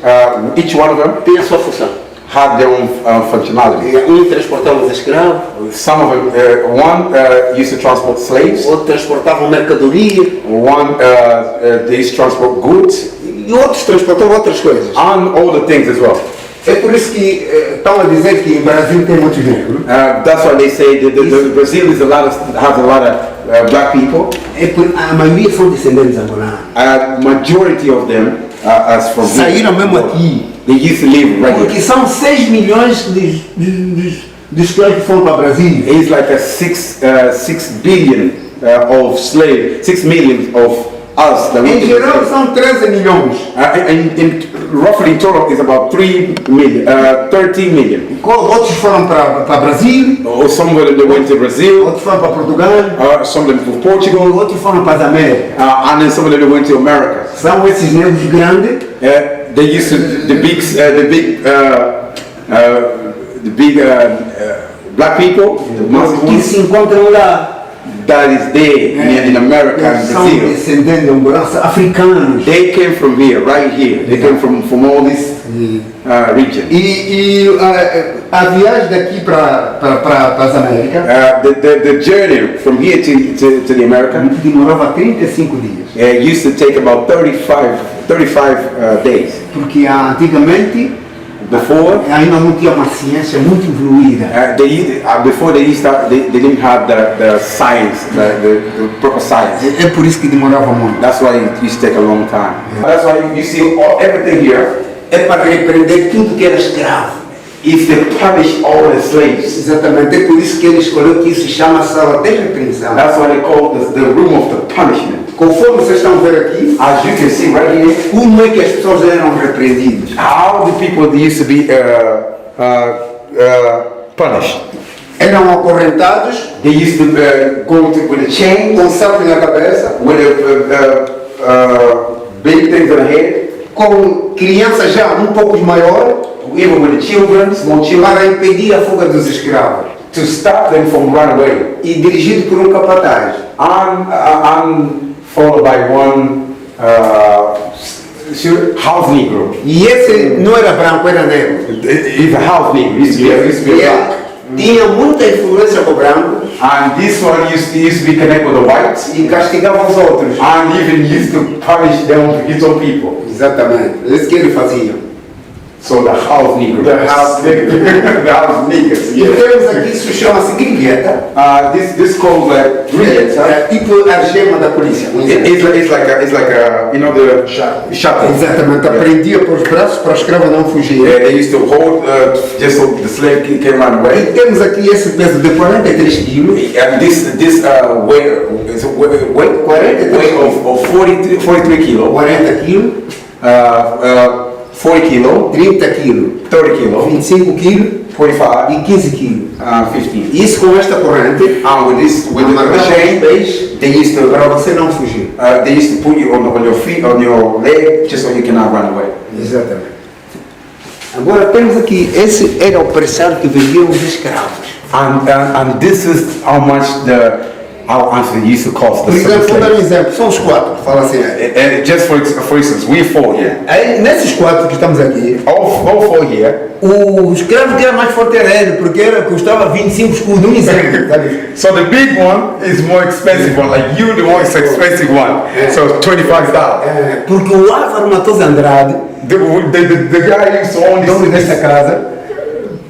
Each one of them tem a sua função. had their own functionality. Um transportava os escravos, Some of them, one used to transport slaves, outro transportava mercadoria one they used to transport goods, e outros transportavam outras coisas. and all the things as well. É por isso que estão a dizer que o Brasil tem muitos negros. That's why they say that the Brazil has a lot of black people. A maioria são descendentes angolanos. Majority of them as from here. Saíram mesmo aqui. They used to live right Porque here. são 6 milhões de escravos que foram para o Brasil. It's like a 6 billion of slaves, 6 million of us. That Em geral são 13 milhões. Roughly in total is about 13 million. Outros foram para Brasil, Or some of them they went to Brazil, outros foram para Portugal, some of them to Portugal, outros foram para as Américas. and then some of them they went to America. São esses negros grandes They used to the big black people, the massive que ones se encontram lá. that is there in America and São Brazil. descendentes de angolanos, africanos. They came from here, right here. They came from all this region. A viagem daqui para as Américas The journey from here to the America demorava 35 dias. used to take about 35 days. Porque antigamente Before, ainda não tinha uma ciência muito evoluída. Before they didn't have the science, the proper science. É por isso que demorava muito. That's why it used to take a long time. That's why you see everything here. É para repreender tudo que era escravo. If they punish all the slaves. Exatamente, é por isso que ele escolheu que isso se chama sala de repreensão. That's why they call the room of the punishment. Conforme vocês estão vendo aqui, as you can see right here, como é que as pessoas eram repreendidas? How the people used to be punished. Eram acorrentados. They used to go with a chain, com sapo na cabeça, with big things on the head, com crianças já pouco maior, even with the children, small children, para impedir a fuga dos escravos. To stop them from running away. E dirigido por capataz. I'm followed by one house negro. E esse não era branco, era negro. He's a house negro. Used to be black. Tinha muita influência com o branco. And this one used to be connected with the whites. E castigava os outros. And even used to punish them, his own people. Exatamente. É isso que ele fazia. So the house negro. The house negro. The house niggas. E temos aqui, isso chama-se gringueta. This called like gringueta. É tipo a gema da polícia. It's like a you know the shuttle. Exatamente. Prendia por os braços para o escravo não fugir. They used to hold just so the slave can run away. E temos aqui esse peso de 43 quilos. And this weight is of 43 kilos. 40 quilos. 40 kilo, 30 kilo, 30 kilo, 25 kilo, 45 e 15 kilo. 15. Isso com esta corrente, with the chain, they used to, para você não fugir. They used to put you on your feet, on your leg, just so you cannot run away. Exatamente. Agora temos aqui, esse era o preço que vendiam os escravos. And this is how much our answer used to cost. Por exemplo, vou dar um exemplo, são os 4, fala assim. Just for instance, we 4 here. Aí, nesses 4 que estamos aqui, all 4 here, o escravo que era mais forte era ele, porque custava 25 escudos, um exemplo. So the big one is more expensive one, like you the most expensive one. So $25. Porque o Álvaro Matoso Andrade, the guy used to own this, dono desta casa,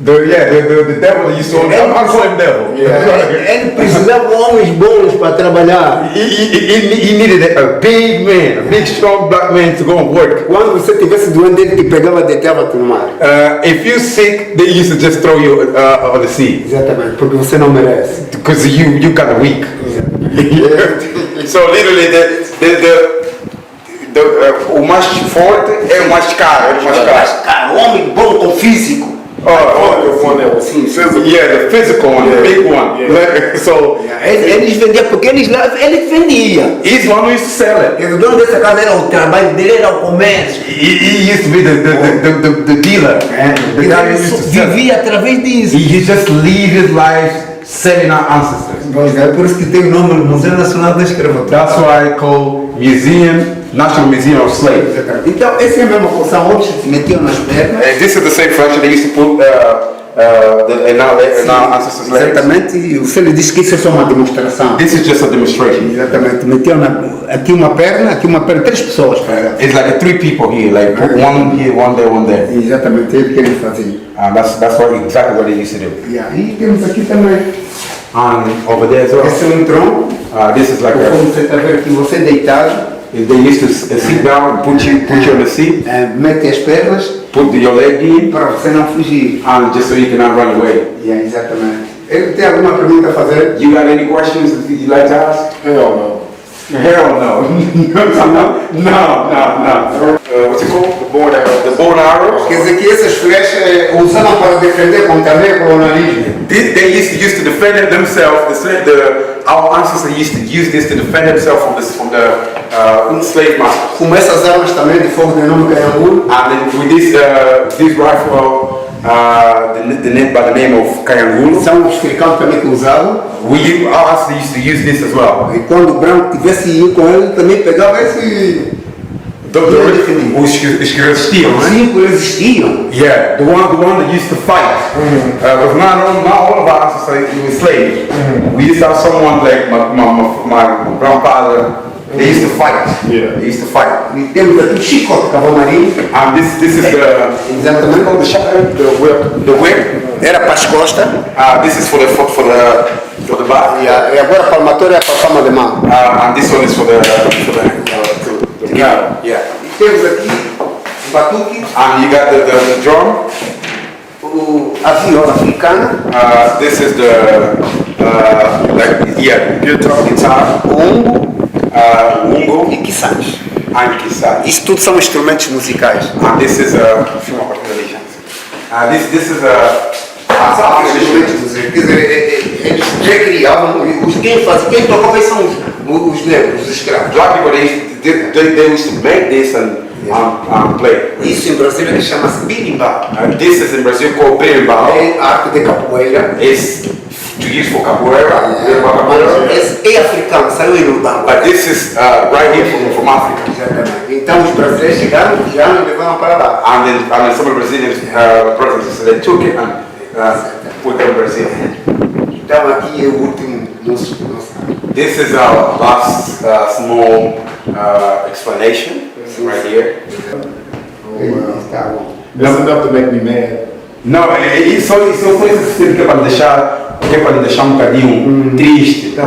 the devil used to own. I'm calling him devil. Ele precisava de homens bons para trabalhar. He needed a big man, a big strong black man to go and work. Quando você tivesse doente, ele te pegava e deitava-te no mar. If you're sick, they used to just throw you on the sea. Exatamente, porque você não merece. Because you kind of weak. So literally, o mais forte é o mais caro. O homem bom com físico. The physical one, the big one. Yeah. So eles vendiam porque ele vendia. He's one who used to sell it. O dono dessa casa era o trabalho dele, era o comércio. He used to be the dealer. The guy who used to sell. Vivia através disso. He just lived his life selling our ancestors. É por isso que tem o nome Museu Nacional da Escravatura. That's why I call National Museum of Slaves. Então, essa é a mesma função, outros metiam nas pernas. This is the same function they used to put in our ancestors' legs. Exatamente, e você lhe disse que isso é só uma demonstração. This is just a demonstration. Exatamente, metiam aqui uma perna, 3 pessoas. It's like 3 people here, like one here, one there, one there. Exatamente, ele que ele fazia. That's exactly what they used to do. E temos aqui também. And over there as well. Esse é tronco. This is like como você está vendo aqui, você deitado. They used to sit down, put you on the seat. Mete as pernas. Put your leg in. Para você não fugir. And just so you cannot run away. Exatamente. Ele tem alguma pergunta a fazer? You got any questions that you'd like to ask? Hell no. Hell no. No. What's it called? The bow and arrow. Quer dizer que essas flechas usavam para defender contra o colonialismo. They used to defend themselves. Our ancestors used to use this to defend themselves from the slave masters. Com essas armas também de fogo de nome Cayangulo. And then with this rifle, by the name of Cayangulo. São os africanos também que usavam. Our ancestors used to use this as well. E quando o branco tivesse ido com ele, também pegava esse. Os que resistiam. Sim, que resistiam. Yeah, the one that used to fight. Because not all of our ancestors were slaves. We used to have someone like my grandfather, They used to fight. Yeah. They used to fight. E temos aqui o chicote cavamarinho. And this is Exatamente. the whip. Era para as costas. This is for the back. E agora a palmatória é para a palma de mão. And this one is for the Yeah. yeah. E temos aqui o batuque. And you got the drum. A viola africana. This is the guitar. O umbo. E quiçás. And kissas. Isso tudo são instrumentos musicais. And this is this is Quer dizer, eles recriavam, quem tocava isso são os negros, os escravos. Black people, they used to make this and play. Isso em Brasília chama-se birimbau. This is in Brazil called berimbau. É a arte de capoeira. It's to use for capoeira. É africano, saiu em Luanda. But this is right here from Africa. Exatamente. Então os brasileiros chegaram e levaram para lá. And then some Brazilian brothers, so they took it and put them in Brazil. Então aqui é o último nosso. This is our last small explanation right here. That's enough to make me mad. Não, isso foi isso que é para deixar um bocadinho triste da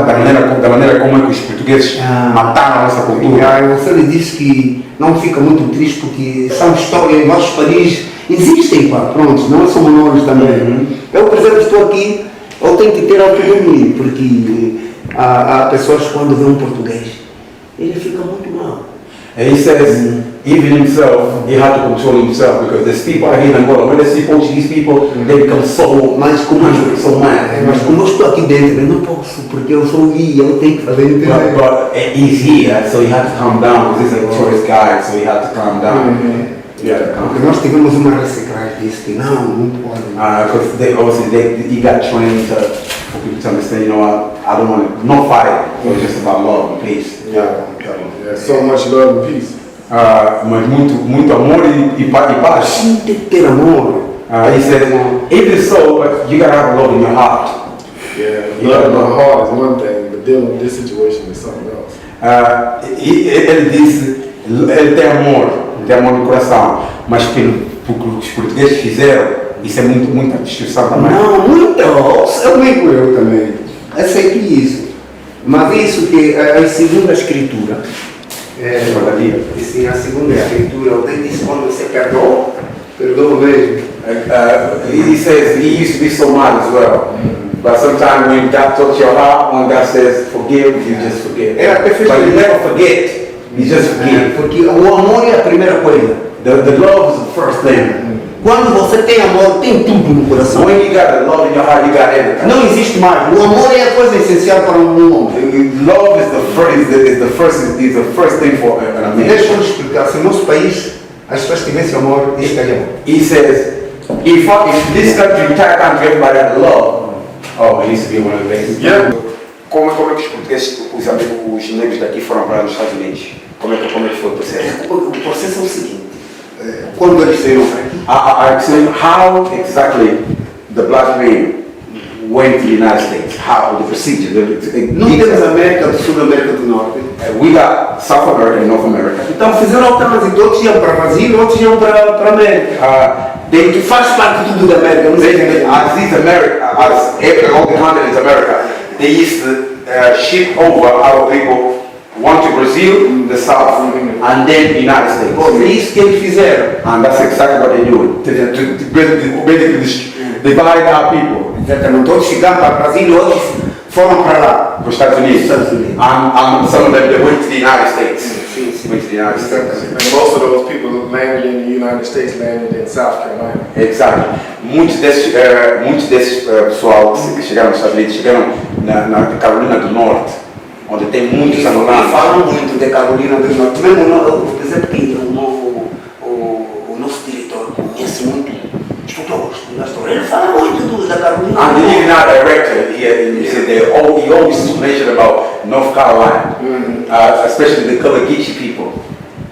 maneira como é que os portugueses mataram a nossa cultura. Você lhe disse que não fica muito triste porque são histórias em nossos países existem, pá, pronto, não somos nós também. Eu, por exemplo, estou aqui, eu tenho que ter autonomia, porque há pessoas que quando vêem um português, ele fica muito mal. And he says, even himself, he had to control himself because there's people here in Angola, when they see Portuguese people, they become so mad. Mas como eu estou aqui dentro, eu não posso, porque eu sou guia, eu tenho que fazer entender. But he's here, so he had to calm down because he's a tourist guide, so he had to calm down. Porque nós tivemos uma reciclagem disso, que não pode. Because he got trained for people to understand, you know, I don't want to, no fight, it was just about love and peace. Yeah, so much love and peace. Mas muito amor e paz. Tem que ter amor. He said, even so, but you gotta have love in your heart. Yeah, love in my heart is one thing, but dealing with this situation is something else. Ele disse, ele tem amor no coração, mas porque os portugueses fizeram, isso é muita destruição também. Não, muito. Eu digo eu também. Aceito isso. Mas isso que a segunda escritura. Sim, a segunda escritura, o texto diz quando você perdoa mesmo. He says he used to be so mad as well. But sometimes when God touches your heart, when God says forgive, you just forgive. But you never forget, you just forgive. Porque o amor é a primeira coisa. The love is the first thing. Quando você tem amor, tem tudo no coração. When you got the love in your heart, you got everything. Não existe mais. O amor é a coisa essencial para um homem. Love is the first thing for an man. Deixa eu explicar. Se no nosso país as pessoas tivessem amor, isso estaria bom. He says, if this country, entire country, everybody had love, it used to be one of the best. Yeah. Como é que os portugueses, os negros daqui foram para os Estados Unidos? Como é que foi o processo? O processo é o seguinte. Quando eles saíram aqui, I explain how exactly the black man went to the United States. How the procedure. Não temos América do Sul, América do Norte. We got South America and North America. Então fizeram alternância. Outros iam para o Brasil, outros iam para a América. Que faz parte tudo da América. Não sei as all the continents America, they used to ship over our people. One to Brazil, the South, and then the United States. É isso que eles fizeram. And that's exactly what they do. To basically divide our people. Exatamente. Todos ficaram para o Brasil, outros foram para lá. Para os Estados Unidos. And some of them they went to the United States. Went to the United States. And most of those people who landed in the United States landed in South Carolina. Exactly. Muitos desses pessoal que chegaram nos Estados Unidos chegaram na Carolina do Norte. Onde tem muitos angolanos. Falam muito de Carolina do Norte. Mesmo, por exemplo, que o nosso diretor conhece muito. Ele fala muito da Carolina. And even our director, he said he always mentioned about North Carolina, especially the Gullah-Geechee people.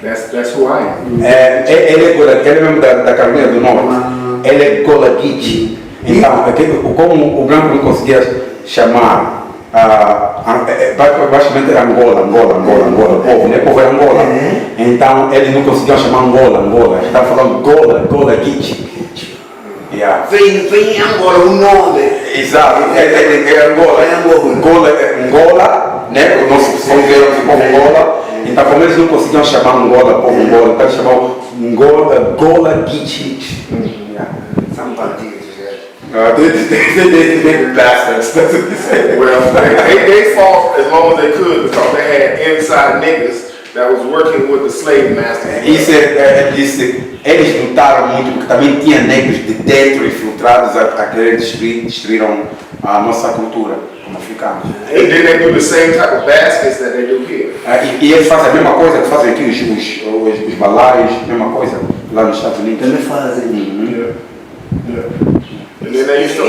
That's who I am. Ele é mesmo da Carolina do Norte. Ele é Gullah-Geechee. Então, como o branco não conseguia chamar basicamente era Angola, o povo, né? O povo era Angola. Então eles não conseguiam chamar Angola. Eles estavam falando Gola, Gichi. Yeah. Vem Angola, o nome. Exato, é Angola, né? O nosso povo era o povo Angola. Então, como eles não conseguiam chamar Angola, povo Angola, então eles chamavam Gola Gichi. São bandidos. They bastards. That's what they say. Well, they fought as long as they could because they had inside niggas that was working with the slave masters. Eles lutaram muito porque também tinha negros de dentro infiltrados a querer destruíram a nossa cultura como africanos. And then they do the same type of baskets that they do here. E eles fazem a mesma coisa que fazem aqui os balaios, a mesma coisa lá nos Estados Unidos. Também fazem. And then they used to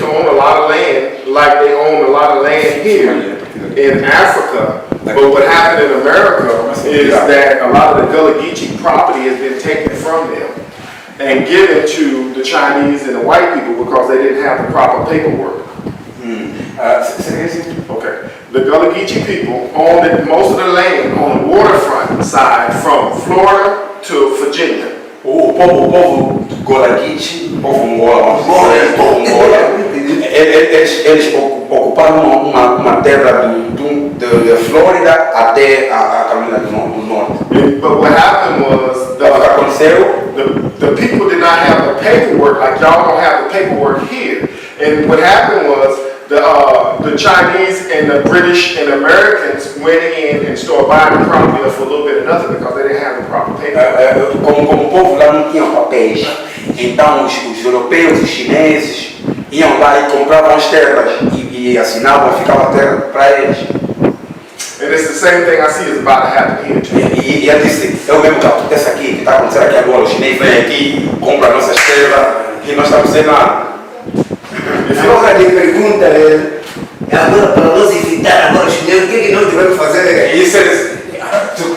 own a lot of land, like they own a lot of land here in Africa. But what happened in America is that a lot of the Gullah Geechee property has been taken from them and given to the Chinese and the white people because they didn't have the proper paperwork. Okay. The Gullah Geechee people owned most of the land on the waterfront side from Florida to Virginia. O povo Gullah Geechee, o povo Angola, eles ocuparam uma terra da Flórida até a Carolina do Norte. But what happened was the people did not have the paperwork, like y'all don't have the paperwork here. And what happened was the Chinese and the British and Americans went in and started buying the property for a little bit of nothing because they didn't have the proper paperwork. Como o povo lá não tinha papéis, então os europeus, os chineses iam lá e compravam as terras e assinavam, ficava a terra para eles. And it's the same thing I see is about to happen here too. E ele disse, é o mesmo que acontece aqui, que está acontecendo aqui agora. Os chineses vêm aqui, compram nossas terras e nós estamos sem nada. Agora lhe pergunta agora para nós evitar agora os chineses, o que nós devemos fazer? He says,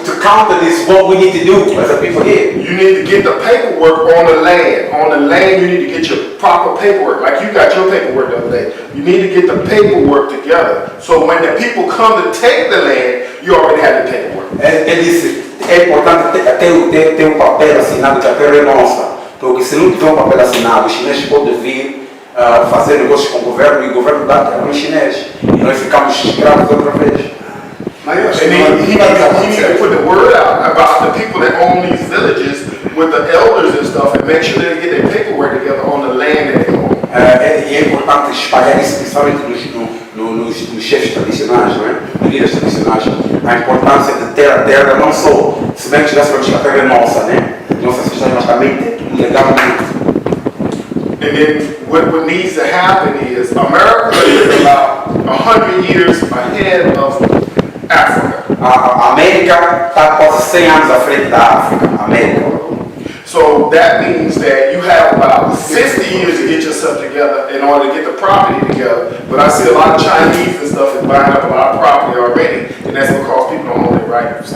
to counter this, what we need to do as a people here. You need to get the paperwork on the land. On the land, you need to get your proper paperwork. Like you got your paperwork the other day. You need to get the paperwork together. So when the people come to take the land, you already have the paperwork. Ele disse, é importante ter um papel assinado que a terra é nossa. Porque se não tiver um papel assinado, os chineses podem vir fazer negócios com o governo e o governo dá terra aos chineses. E nós ficamos escravos outra vez. And he need to put the word out about the people that own these villages with the elders and stuff and make sure they get their paperwork together on the land that they own. É importante espalhar isso, principalmente nos chefes tradicionais, não é? Nos líderes tradicionais, a importância de ter a terra, não só, se bem que tivéssemos que a terra é nossa, né? Nossa sociedade, mas também ter tudo legalmente. And then what needs to happen is America is about 100 years ahead of Africa. A América está quase 100 anos à frente da África. América. So that means that you have about 50 years to get yourself together in order to get the property together. But I see a lot of Chinese and stuff is buying up a lot of property already, and that's because people don't own their rights.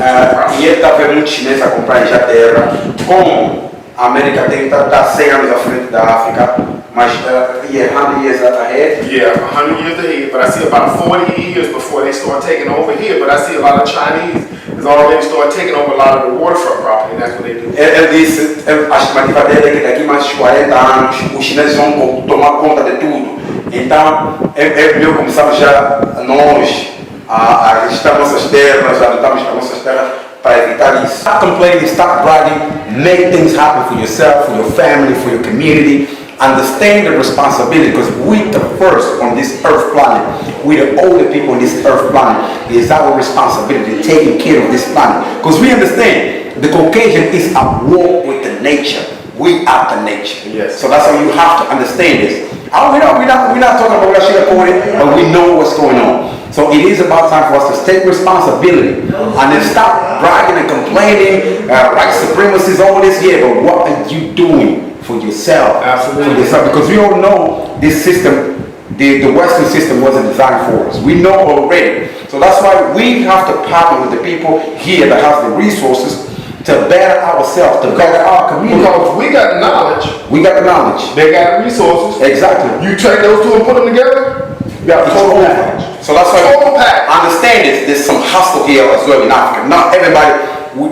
E ele está vendo muitos chineses a comprar já terra. Como a América está 100 anos à frente da África, mas 100 years ahead. Yeah, 100 years ahead. But I see about 40 years before they start taking over here. But I see a lot of Chinese has already started taking over a lot of the waterfront property, and that's what they do. Ele disse, a estimativa dele é que daqui mais 40 anos os chineses vão tomar conta de tudo. Então, é melhor começarmos já nós a registrar nossas terras, a adotarmos as nossas terras para evitar isso. Stop complaining, stop bragging, make things happen for yourself, for your family, for your community. Understand the responsibility, because we the first on this earth planet, we the older people on this earth planet, it is our responsibility taking care of this planet. Because we understand the Caucasian is at war with the nature. We are the nature. Yes. So that's how you have to understand this. We're not talking about Rashida Kori, but we know what's going on. So it is about time for us to take responsibility and then stop bragging and complaining, white supremacists, all this here, but what are you doing for yourself? Absolutely. For yourself, because we all know this system, the Western system wasn't designed for us. We know already. So that's why we have to partner with the people here that have the resources to better ourselves, to better our community. Because we got the knowledge. We got the knowledge. They got the resources. Exactly. You take those two and put them together, you got a total advantage. So that's why Total pack. I understand this. There's some hustle here as well in Africa. Not everybody.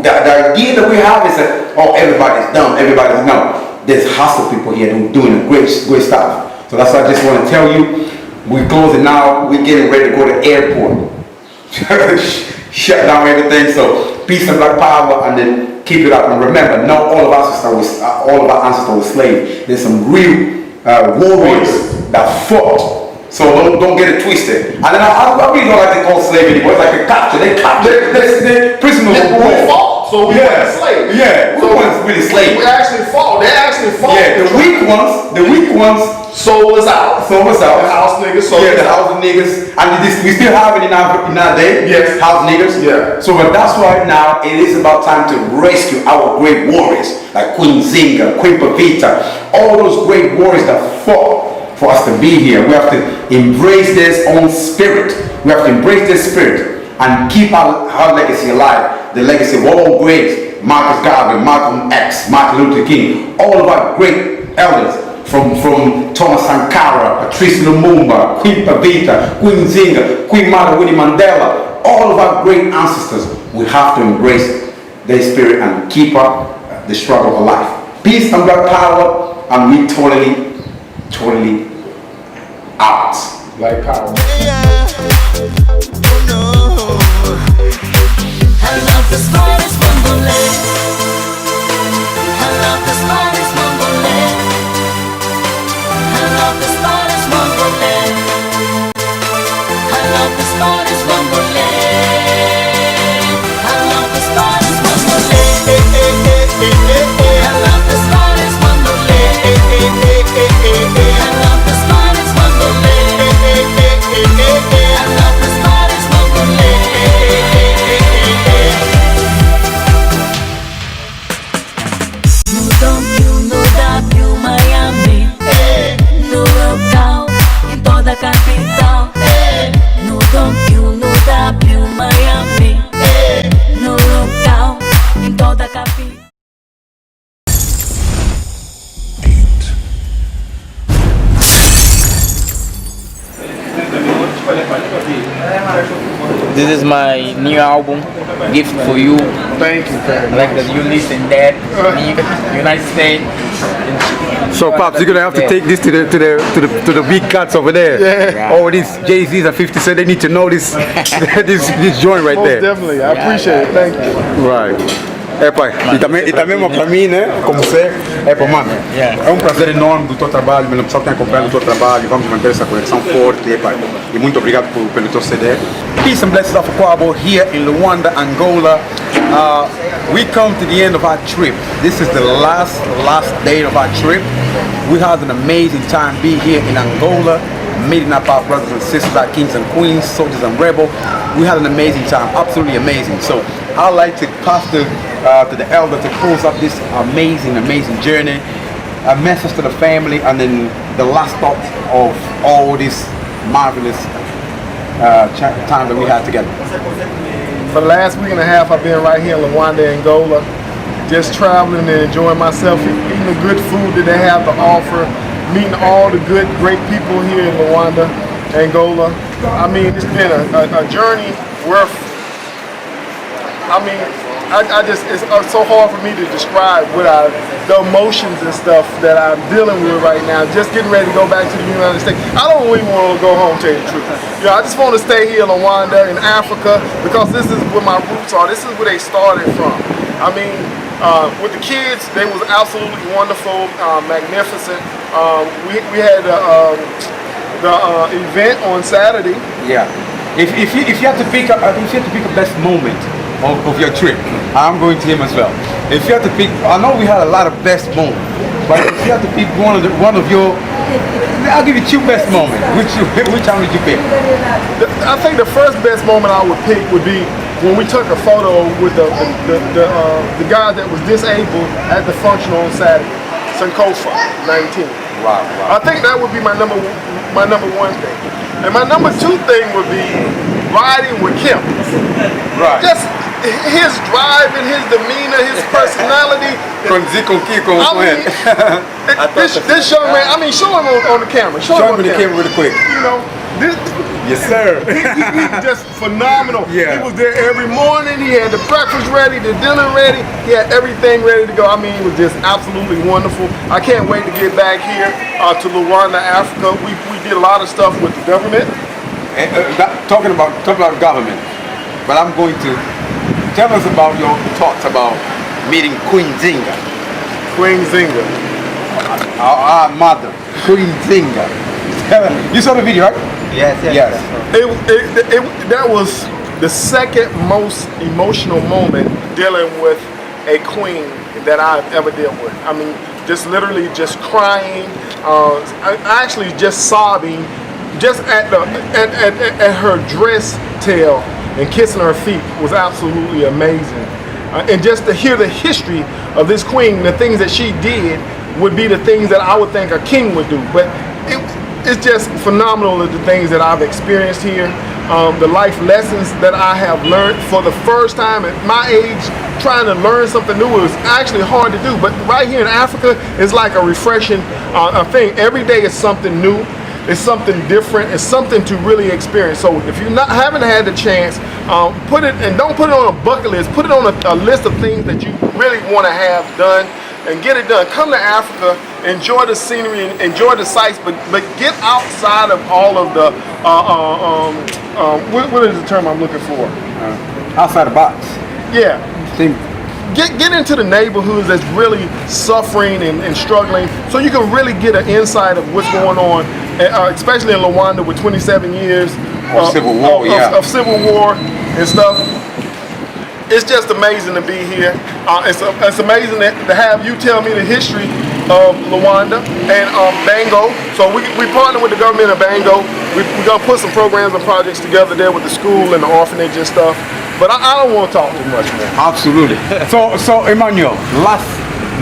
The idea that we have is that everybody's dumb. Everybody's no. There's hustle people here doing great stuff. So that's why I just want to tell you, we're closing now. We're getting ready to go to the airport. Shut down everything. So peace and black power, and then keep it up. And remember, not all of our ancestors were slaves. There's some real warriors that fought. So don't get it twisted. And then I really don't like to call slave anymore. It's like a capture. They prisoners of war. We fought, so we weren't slaves. Yeah, we weren't really slaves. We actually fought. They actually fought. Yeah, the weak ones sold us out. The house niggas sold us out. The house niggas. And we still have it in our day. Yes. House niggas. Yeah. So but that's why now it is about time to rescue our great warriors like Queen Zinga, Queen Pavita, all those great warriors that fought for us to be here. We have to embrace their own spirit. We have to embrace their spirit and keep our legacy alive. The legacy of all greats, Marcus Garvey, Malcolm X, Martin Luther King, all of our great elders, from Thomas Sankara, Patrice Lumumba, Queen Pavita, Queen Zinga, Queen Mother Winnie Mandela, all of our great ancestors. We have to embrace their spirit and keep up the struggle alive. Peace and black power, and we totally out. Like power. I love the smartest Motherland. I love the smartest Motherland. I love the smartest Motherland. I love the smartest Motherland. I love the smartest Motherland. I love the smartest Motherland. I love the smartest Motherland. I love the smartest Motherland. No W, Miami, no local, em toda a capital. No W, Miami, no local, em toda a capital. This is my new album, gift for you. Thank you, I like that you listen that. United States. So Pops, you're gonna have to take this to the big cats over there. Yeah. Oh, these Jay-Z's and 50 Cent, they need to know this this joint right Most there. definitely, I appreciate it. Thank you. Right. Pai, e também para mim, né, como você, mano, é um prazer enorme do teu trabalho, o pessoal que tem acompanhado o teu trabalho, vamos manter essa conexão forte, pai, e muito obrigado pelo teu CD. Peace and blessings of Kwabo here in Luanda, Angola. We come to the end of our trip. This is the last day of our trip. We had an amazing time being here in Angola, meeting up our brothers and sisters, our kings and queens, soldiers and rebels. We had an amazing time, absolutely amazing. So I'd like to pass to the elder to close up this amazing journey, a message to the family, and then the last thought of all this marvelous time that we had together. For the last week and a half, I've been right here in Luanda, Angola, just traveling and enjoying myself, eating the good food that they have to offer, meeting all the great people here in Luanda, Angola. I mean, it's been a journey worth, it's so hard for me to describe the emotions and stuff that I'm dealing with right now. Just getting ready to go back to the United States. I don't really want to go home, tell you the truth. You know, I just want to stay here in Luanda, in Africa, because this is where my roots are. This is where they started from. I mean, with the kids, they was absolutely wonderful, magnificent. We had the event on Saturday. Yeah. If you have to pick a best moment of your trip, I'm going to him as well. If you have to pick, I know we had a lot of best moments, but if you have to pick one of your, I'll give you two best moments. Which one would you pick? I think the first best moment I would pick would be when we took a photo with the guy that was disabled at the function on Saturday, Sankofa19. Wow. I think that would be my number one thing. And my number two thing would be riding with Kim. Right. Just his drive and his demeanor, his personality. This young man, I mean, show him on the camera. Show him on the camera really quick. You know, Yes, sir. He was just phenomenal. Yeah. He was there every morning. He had the breakfast ready, the dinner ready. He had everything ready to go. I mean, it was just absolutely wonderful. I can't wait to get back here to Luanda, Africa. We did a lot of stuff with the government. And, talking about government, but I'm going to tell us about your thoughts about meeting Queen Zinga. Queen Zinga. Our mother, Queen Zinga. You saw the video, right? Yes. That was the second most emotional moment dealing with a queen that I've ever dealt with. I mean, just literally just crying, actually just sobbing, just at her dress tail and kissing her feet was absolutely amazing. And just to hear the history of this queen, the things that she did would be the things that I would think a king would do. But it's just phenomenal, the things that I've experienced here, the life lessons that I have learned for the first time at my age. Trying to learn something new is actually hard to do, but right here in Africa, it's like a refreshing thing. Every day is something new. It's something different. It's something to really experience. So if you haven't had the chance, put it, and don't put it on a bucket list. Put it on a list of things that you really want to have done, and get it done. Come to Africa, enjoy the scenery, enjoy the sights, but get outside of all of the what is the term I'm looking for? Outside the box. Yeah. Get into the neighborhoods that's really suffering and struggling, so you can really get an insight of what's going on, especially in Luanda with 27 years of civil war, of civil war and stuff. It's just amazing to be here. It's amazing to have you tell me the history of Luanda and Bango. So we partner with the government of Bango. We're gonna put some programs and projects together there with the school and the orphanage and stuff. But I don't want to talk too much, man. Absolutely. So Emmanuel, last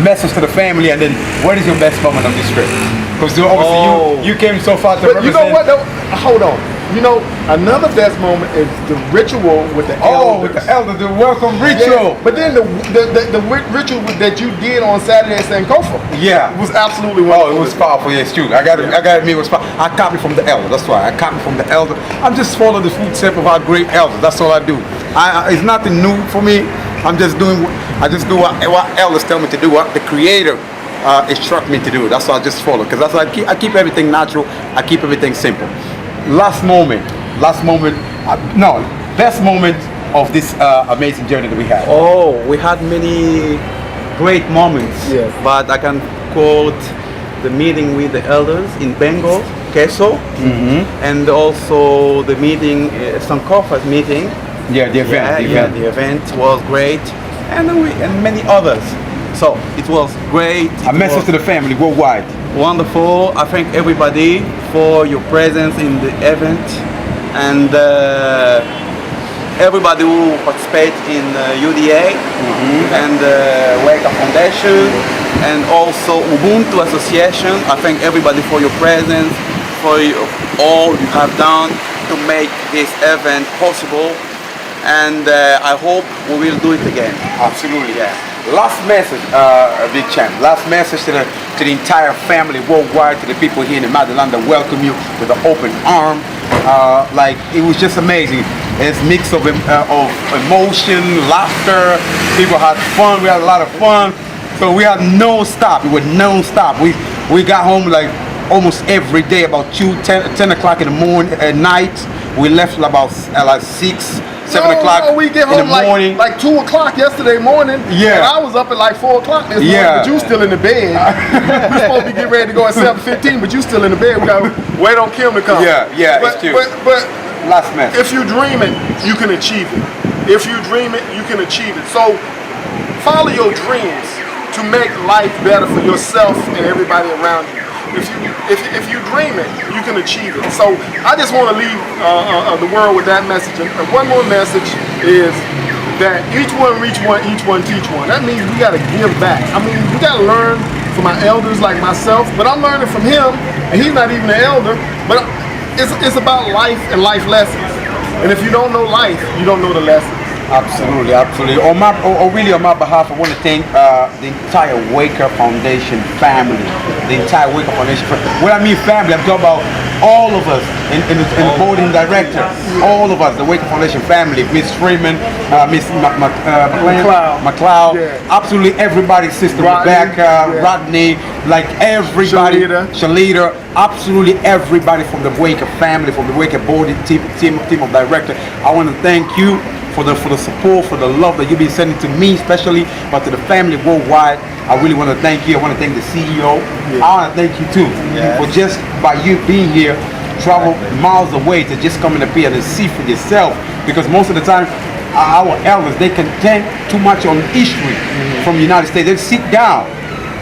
message to the family, and then what is your best moment of this trip? Because obviously you came so far to represent. You know what though? Hold on. You know, another best moment is the ritual with the elders. With the elders, the welcome ritual. Yeah. But then the ritual that you did on Saturday at Sankofa. Yeah. It was absolutely wonderful. Oh, it was powerful. Yeah, it's true. I got to admit, it was powerful. I copied from the elders. That's why I copied from the elders. I'm just following the footsteps of our great elders. That's all I do. It's nothing new for me. I just do what elders tell me to do. What the Creator instruct me to do. That's what I just follow. Because that's why I keep everything natural. I keep everything simple. Best moment of this amazing journey that we had. Oh, we had many great moments. Yes. But I can quote the meeting with the elders in Bengal, Keso, and also the meeting, Sankofa's meeting. Yeah, the event. The event was great, and many others. So it was great. A message to the family worldwide. Wonderful. I thank everybody for your presence in the event, and everybody who participates in UDA and Weka Foundation, and also Ubuntu Association. I thank everybody for your presence, for all you have done to make this event possible, and I hope we will do it again. Absolutely, yeah. Last message, Big Champ. Last message to the entire family worldwide, to the people here in the Motherland that welcome you with an open arm. Like, it was just amazing. It's a mix of emotion, laughter. People had fun. We had a lot of fun. So we had no stop. It was non-stop. We got home like almost every day about 10 o'clock in the morning at night. We left about 7 o'clock we get in home the morning. like 2 o'clock yesterday morning. Yeah. And I was up at like 4 o'clock this morning, but you still in the bed. We're supposed to be getting ready to go at 7:15, but you still in the bed. We gotta wait on Kim to come. It's true. But last message. If you dream it, you can achieve it. If you dream it, you can achieve it. So follow your dreams to make life better for yourself and everybody around you. If you dream it, you can achieve it. So I just want to leave the world with that message. And one more message is that each one reach one, each one teach one. That means we got to give back. I mean, we got to learn from our elders like myself, but I'm learning from him, and he's not even an elder, but it's about life and life lessons. And if you don't know life, you don't know the lessons. Absolutely, absolutely. On my behalf, I want to thank entire Waker Foundation family. The entire Waker Foundation. When I mean family, I'm talking about all of us in the board and director. All of us, the Waker Foundation family. Miss Freeman, Miss McLeod, absolutely everybody, Sister Rebecca, Rodney, like everybody, Shalita, absolutely everybody from the Waker family, from the Waker board team of director. I want to thank you for the support, for the love that you've been sending to me especially, but to the family worldwide. I really want to thank you. I want to thank the CEO. I want to thank you too for just by you being here, travel miles away to just come in up here and see for yourself, because most of the time our elders, they contend too much on history from the United States. They sit down,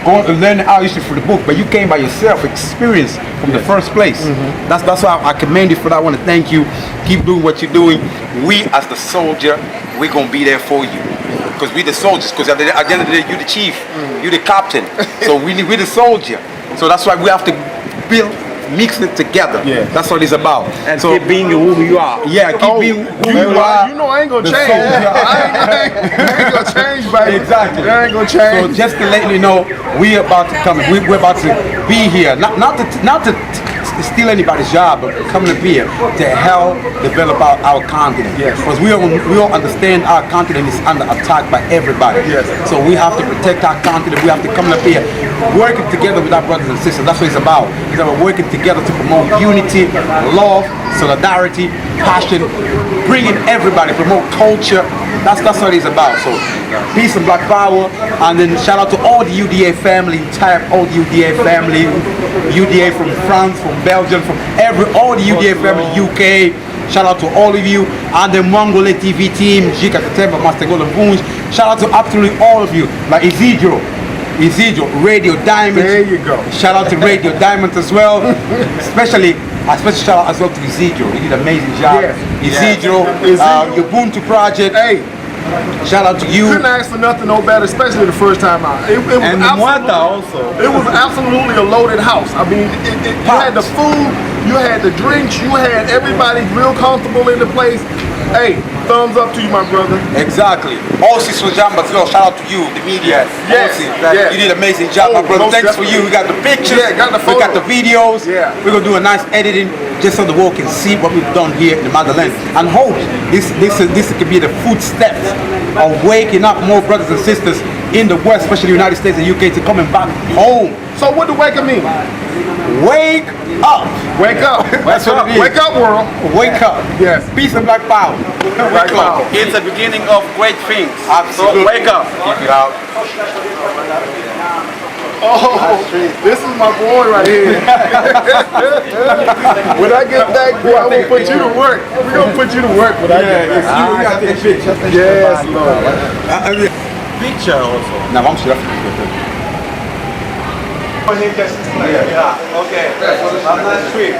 go and learn our history for the book, but you came by yourself, experience from the first place. That's why I commend you for that. I want to thank you. Keep doing what you're doing. We as the soldier, we're gonna be there for you, because we the soldiers. Because at the end of the day, you the chief, you the captain. So we the soldier. So that's why we have to build. Mix it together. That's what it's about. And so keep being who you are. Yeah, keep being who you are. You know I ain't gonna change. I ain't gonna change, baby. Exactly. I ain't gonna change. So just to let you know, we're about to come. We're about to be here. Not to steal anybody's job, but coming up here to help develop our continent. Because we all understand our continent is under attack by everybody. So we have to protect our continent. We have to come up here, working together with our brothers and sisters. That's what it's about. It's about working together to promote unity, love, solidarity, passion, bringing everybody, promote culture. That's what it's about. So peace and black power. And then shout out to all the UDA family, all the UDA family, UDA from France, from Belgium, from all the UDA family, UK. Shout out to all of you. And the Mongole TV team, Jika Katemba, Master Golden Boons. Shout out to absolutely all of you. Like Isidro, Radio Diamond. There you go. Shout out to Radio Diamond as well. Especially shout out as well to Isidro. He did an amazing job. Isidro, your Ubuntu project. Hey, shout out to you. Couldn't ask for nothing no better, especially the first time out. It was and Mwata also. It was absolutely a loaded house. I mean, you had the food, you had the drinks, you had everybody real comfortable in the place. Hey, thumbs up to you, my brother. Exactly. Also, Swajamba as well. Shout out to you, the media. You did an amazing job, my brother. Thanks for you. We got the pictures. Got the photos. We got the videos. We're gonna do a nice editing just so the world can see what we've done here in the Motherland. And hope this could be the footsteps of waking up more brothers and sisters in the West, especially the United States and UK, to coming back home. So what do wake up mean? Wake up. Wake up. That's what it is. Wake up, world. Wake up. Yes. Peace and black power. Black power. It's the beginning of great things. Absolutely. So wake up. Keep it out. Oh, this is my boy right here. When I get back, boy, I'm gonna put you to work. We're gonna put you to work when I get back. You got the picture. Yes, Lord. Picture also. Now I'm sure. Okay. Have a nice trip.